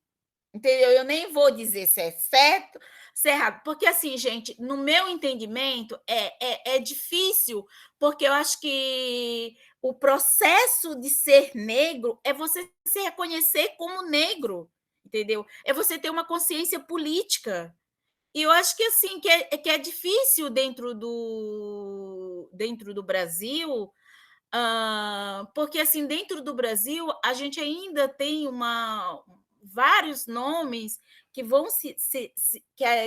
Speaker 16: Entendeu? Eu nem vou dizer se é certo, se é errado. Porque, assim, gente, no meu entendimento, é difícil, porque eu acho que o processo de ser negro é você se reconhecer como negro, entendeu? É você ter uma consciência política. E eu acho que, assim, que é difícil dentro do Brasil, porque, assim, dentro do Brasil, a gente ainda tem vários nomes que vão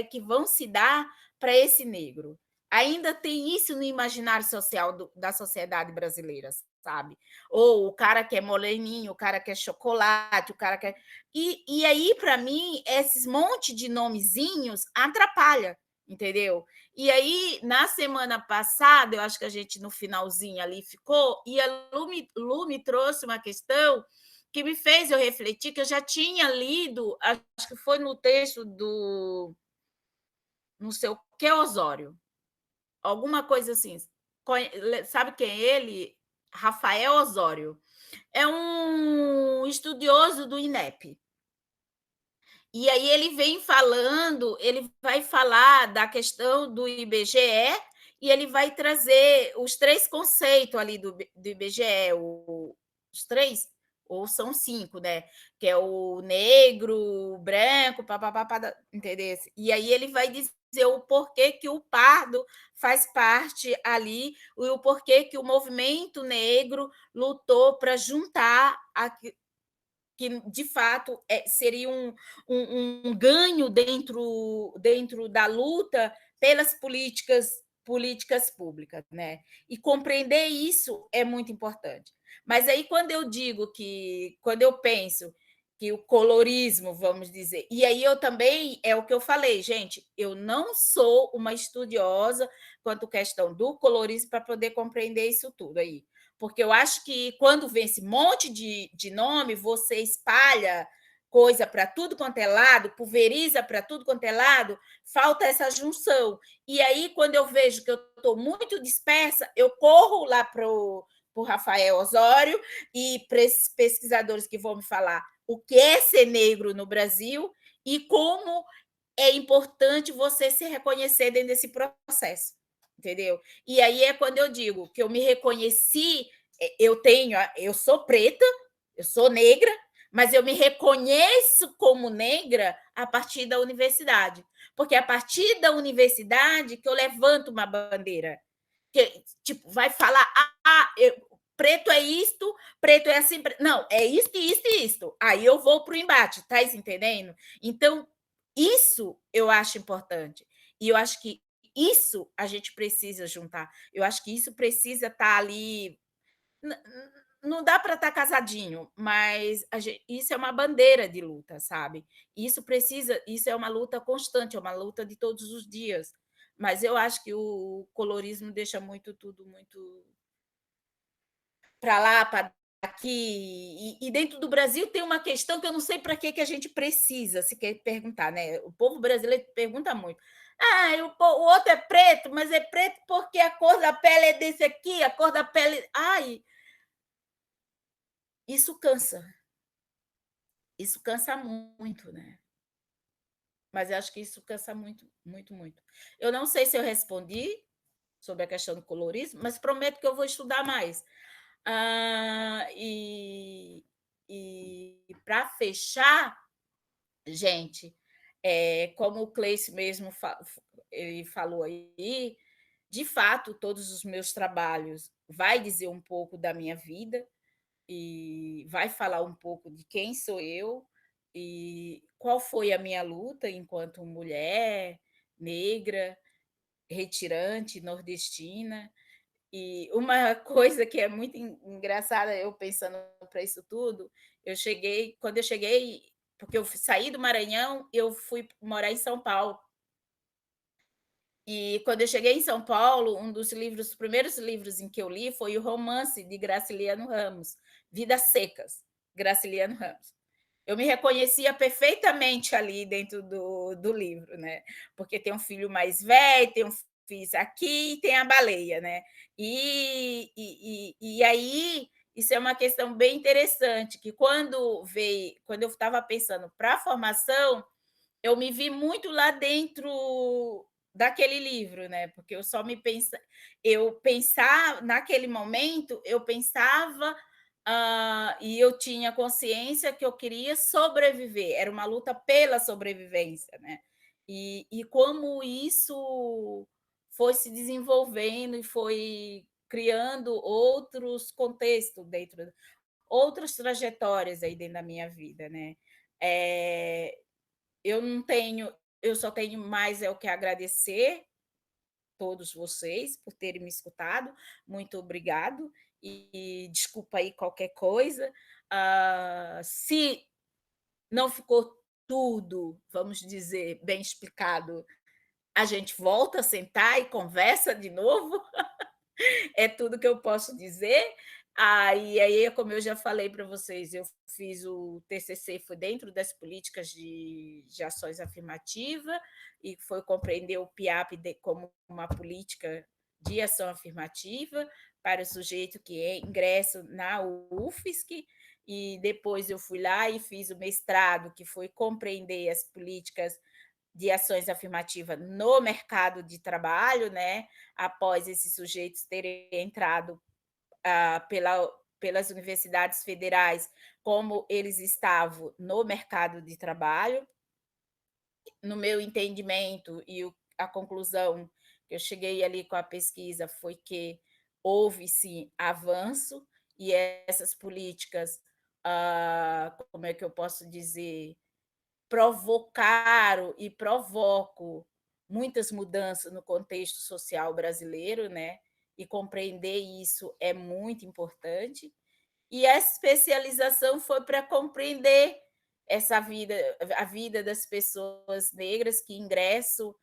Speaker 16: que vão se dar para esse negro. Ainda tem isso no imaginário social da sociedade brasileira, sabe? Ou o cara que é moreninho, o cara que é chocolate, o cara que é... E aí, para mim, esses monte de nomezinhos atrapalha, entendeu? E aí, na semana passada, eu acho que a gente no finalzinho ali ficou, e a Lu me trouxe uma questão que me fez eu refletir, que eu já tinha lido, acho que foi no texto do não sei o que, Osório, alguma coisa assim. Sabe quem é ele? Rafael Osório. É um estudioso do INEP. E aí ele vai falar da questão do IBGE e ele vai trazer os 3 conceitos ali do IBGE, os 3, ou são 5, né? Que é o negro, o branco, entendeu? E aí ele vai dizer o porquê que o pardo faz parte ali, e o porquê que o movimento negro lutou para juntar que de fato seria um ganho dentro da luta pelas políticas públicas, né? E compreender isso é muito importante. Mas aí, quando eu penso que o colorismo, vamos dizer, e aí eu também, é o que eu falei, gente, eu não sou uma estudiosa quanto à questão do colorismo para poder compreender isso tudo aí. Porque eu acho que quando vem esse monte de nome, você espalha coisa para tudo quanto é lado, pulveriza para tudo quanto é lado, falta essa junção. E aí, quando eu vejo que eu estou muito dispersa, eu corro lá para o Rafael Osório e para esses pesquisadores que vão me falar o que é ser negro no Brasil e como é importante você se reconhecer dentro desse processo, entendeu? E aí é quando eu digo que eu me reconheci, eu sou preta, eu sou negra, mas eu me reconheço como negra a partir da universidade, porque é a partir da universidade que eu levanto uma bandeira, que tipo vai falar, preto é isto, preto é assim, não, é isto, isto e isto. Aí eu vou para o embate, tá entendendo? Então, isso eu acho importante. E eu acho que isso a gente precisa juntar. Eu acho que isso precisa estar ali. Não dá para estar casadinho, mas isso é uma bandeira de luta, sabe? Isso é uma luta constante, é uma luta de todos os dias. Mas eu acho que o colorismo deixa tudo muito para lá, para aqui. E dentro do Brasil tem uma questão que eu não sei para que a gente precisa, se quer perguntar, né? O povo brasileiro pergunta muito. O outro é preto, mas é preto porque a cor da pele é desse aqui, a cor da pele. Isso cansa. Isso cansa muito, né? Mas eu acho que isso cansa muito, muito, muito. Eu não sei se eu respondi sobre a questão do colorismo, mas prometo que eu vou estudar mais. E para fechar, gente, como o Cleice mesmo ele falou aí, de fato, todos os meus trabalhos vai dizer um pouco da minha vida e vai falar um pouco de quem sou eu e qual foi a minha luta enquanto mulher negra, retirante, nordestina. E uma coisa que é muito engraçada, eu pensando para isso tudo, quando eu cheguei, porque eu saí do Maranhão, eu fui morar em São Paulo. E quando eu cheguei em São Paulo, os primeiros livros em que eu li foi o romance de Graciliano Ramos, Vidas Secas, Graciliano Ramos. Eu me reconhecia perfeitamente ali dentro do livro, né? Porque tem um filho mais velho, tem um filho aqui e tem a baleia, né? E aí, isso é uma questão bem interessante, que quando eu estava pensando para a formação, eu me vi muito lá dentro daquele livro, né? Porque eu pensava naquele momento, eu pensava e eu tinha consciência que eu queria sobreviver, era uma luta pela sobrevivência, né? E como isso foi se desenvolvendo e foi criando outros contextos outras trajetórias aí dentro da minha vida, né? Eu só tenho mais o que agradecer todos vocês por terem me escutado. Muito obrigado e desculpa aí qualquer coisa. Se não ficou tudo, vamos dizer, bem explicado, a gente volta a sentar e conversa de novo. É tudo que eu posso dizer. E aí, como eu já falei para vocês, eu fiz o TCC, foi dentro das políticas de ações afirmativas, e foi compreender o PIAP como uma política de ação afirmativa para o sujeito que ingressa na UFSC, e depois eu fui lá e fiz o mestrado, que foi compreender as políticas de ações afirmativas no mercado de trabalho, né? Após esses sujeitos terem entrado pelas universidades federais, como eles estavam no mercado de trabalho. No meu entendimento, e a conclusão que eu cheguei ali com a pesquisa foi que houve, sim, avanço, e essas políticas, como é que eu posso dizer, provocaram e provocam muitas mudanças no contexto social brasileiro, né? E compreender isso é muito importante. E a especialização foi para compreender a vida das pessoas negras que ingressam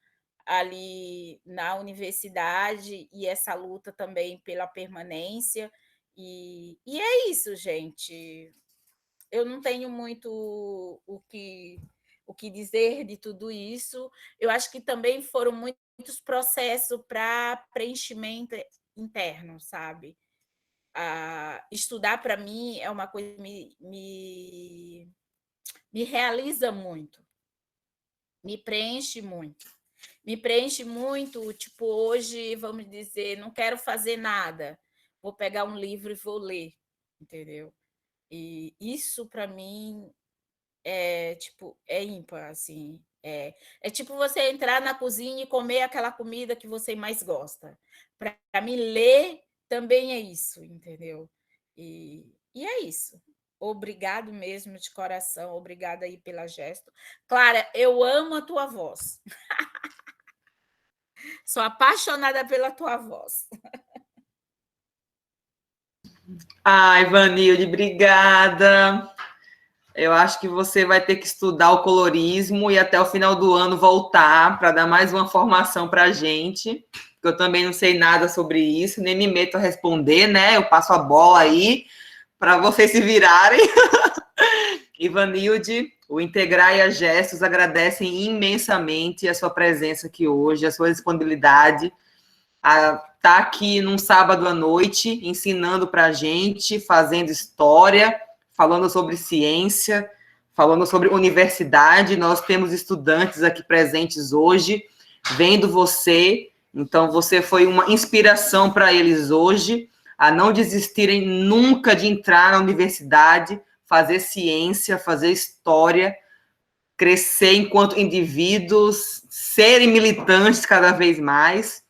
Speaker 16: ali na universidade e essa luta também pela permanência. E é isso, gente. Eu não tenho muito o que dizer de tudo isso. Eu acho que também foram muitos processos para preenchimento interno, sabe? Estudar, para mim, é uma coisa que me me realiza muito, me preenche muito. Me preenche muito, tipo, hoje, vamos dizer, não quero fazer nada, vou pegar um livro e vou ler, entendeu? E isso, para mim, é ímpar, assim. É tipo você entrar na cozinha e comer aquela comida que você mais gosta. Para mim, ler também é isso, entendeu? E é isso. Obrigado mesmo, de coração. Obrigada aí pela gesto. Clara, eu amo a tua voz. Sou apaixonada pela tua voz.
Speaker 1: Ai, Vanilde, obrigada. Eu acho que você vai ter que estudar o colorismo e até o final do ano voltar para dar mais uma formação para a gente, porque eu também não sei nada sobre isso, nem me meto a responder, né? Eu passo a bola aí para vocês se virarem. Ivanilde, o Integrar e a Gestos agradecem imensamente a sua presença aqui hoje, a sua disponibilidade, a estar aqui num sábado à noite, ensinando para a gente, fazendo história, falando sobre ciência, falando sobre universidade. Nós temos estudantes aqui presentes hoje, vendo você, então você foi uma inspiração para eles hoje, a não desistirem nunca de entrar na universidade, fazer ciência, fazer história, crescer enquanto indivíduos, serem militantes cada vez mais.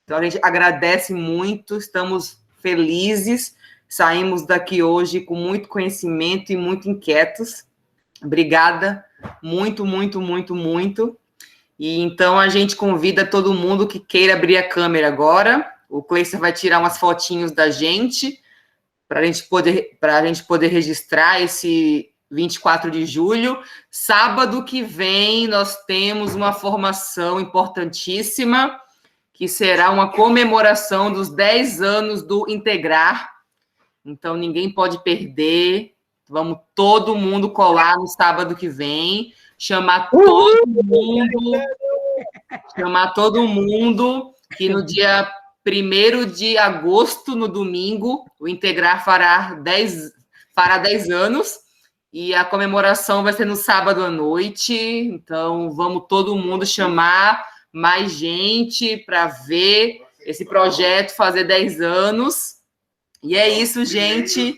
Speaker 1: Então, a gente agradece muito, estamos felizes, saímos daqui hoje com muito conhecimento e muito inquietos. Obrigada, muito, muito, muito, muito. E então, a gente convida todo mundo que queira abrir a câmera agora. O Cleiton vai tirar umas fotinhos da gente, para a gente poder registrar esse 24 de julho. Sábado que vem, nós temos uma formação importantíssima, que será uma comemoração dos 10 anos do Integrar. Então, ninguém pode perder. Vamos todo mundo colar no sábado que vem, chamar todo mundo, que no dia 1º de agosto, no domingo, o Integrar fará 10 anos, e a comemoração vai ser no sábado à noite. Então, vamos todo mundo chamar mais gente para ver esse projeto fazer 10 anos. E é isso, gente.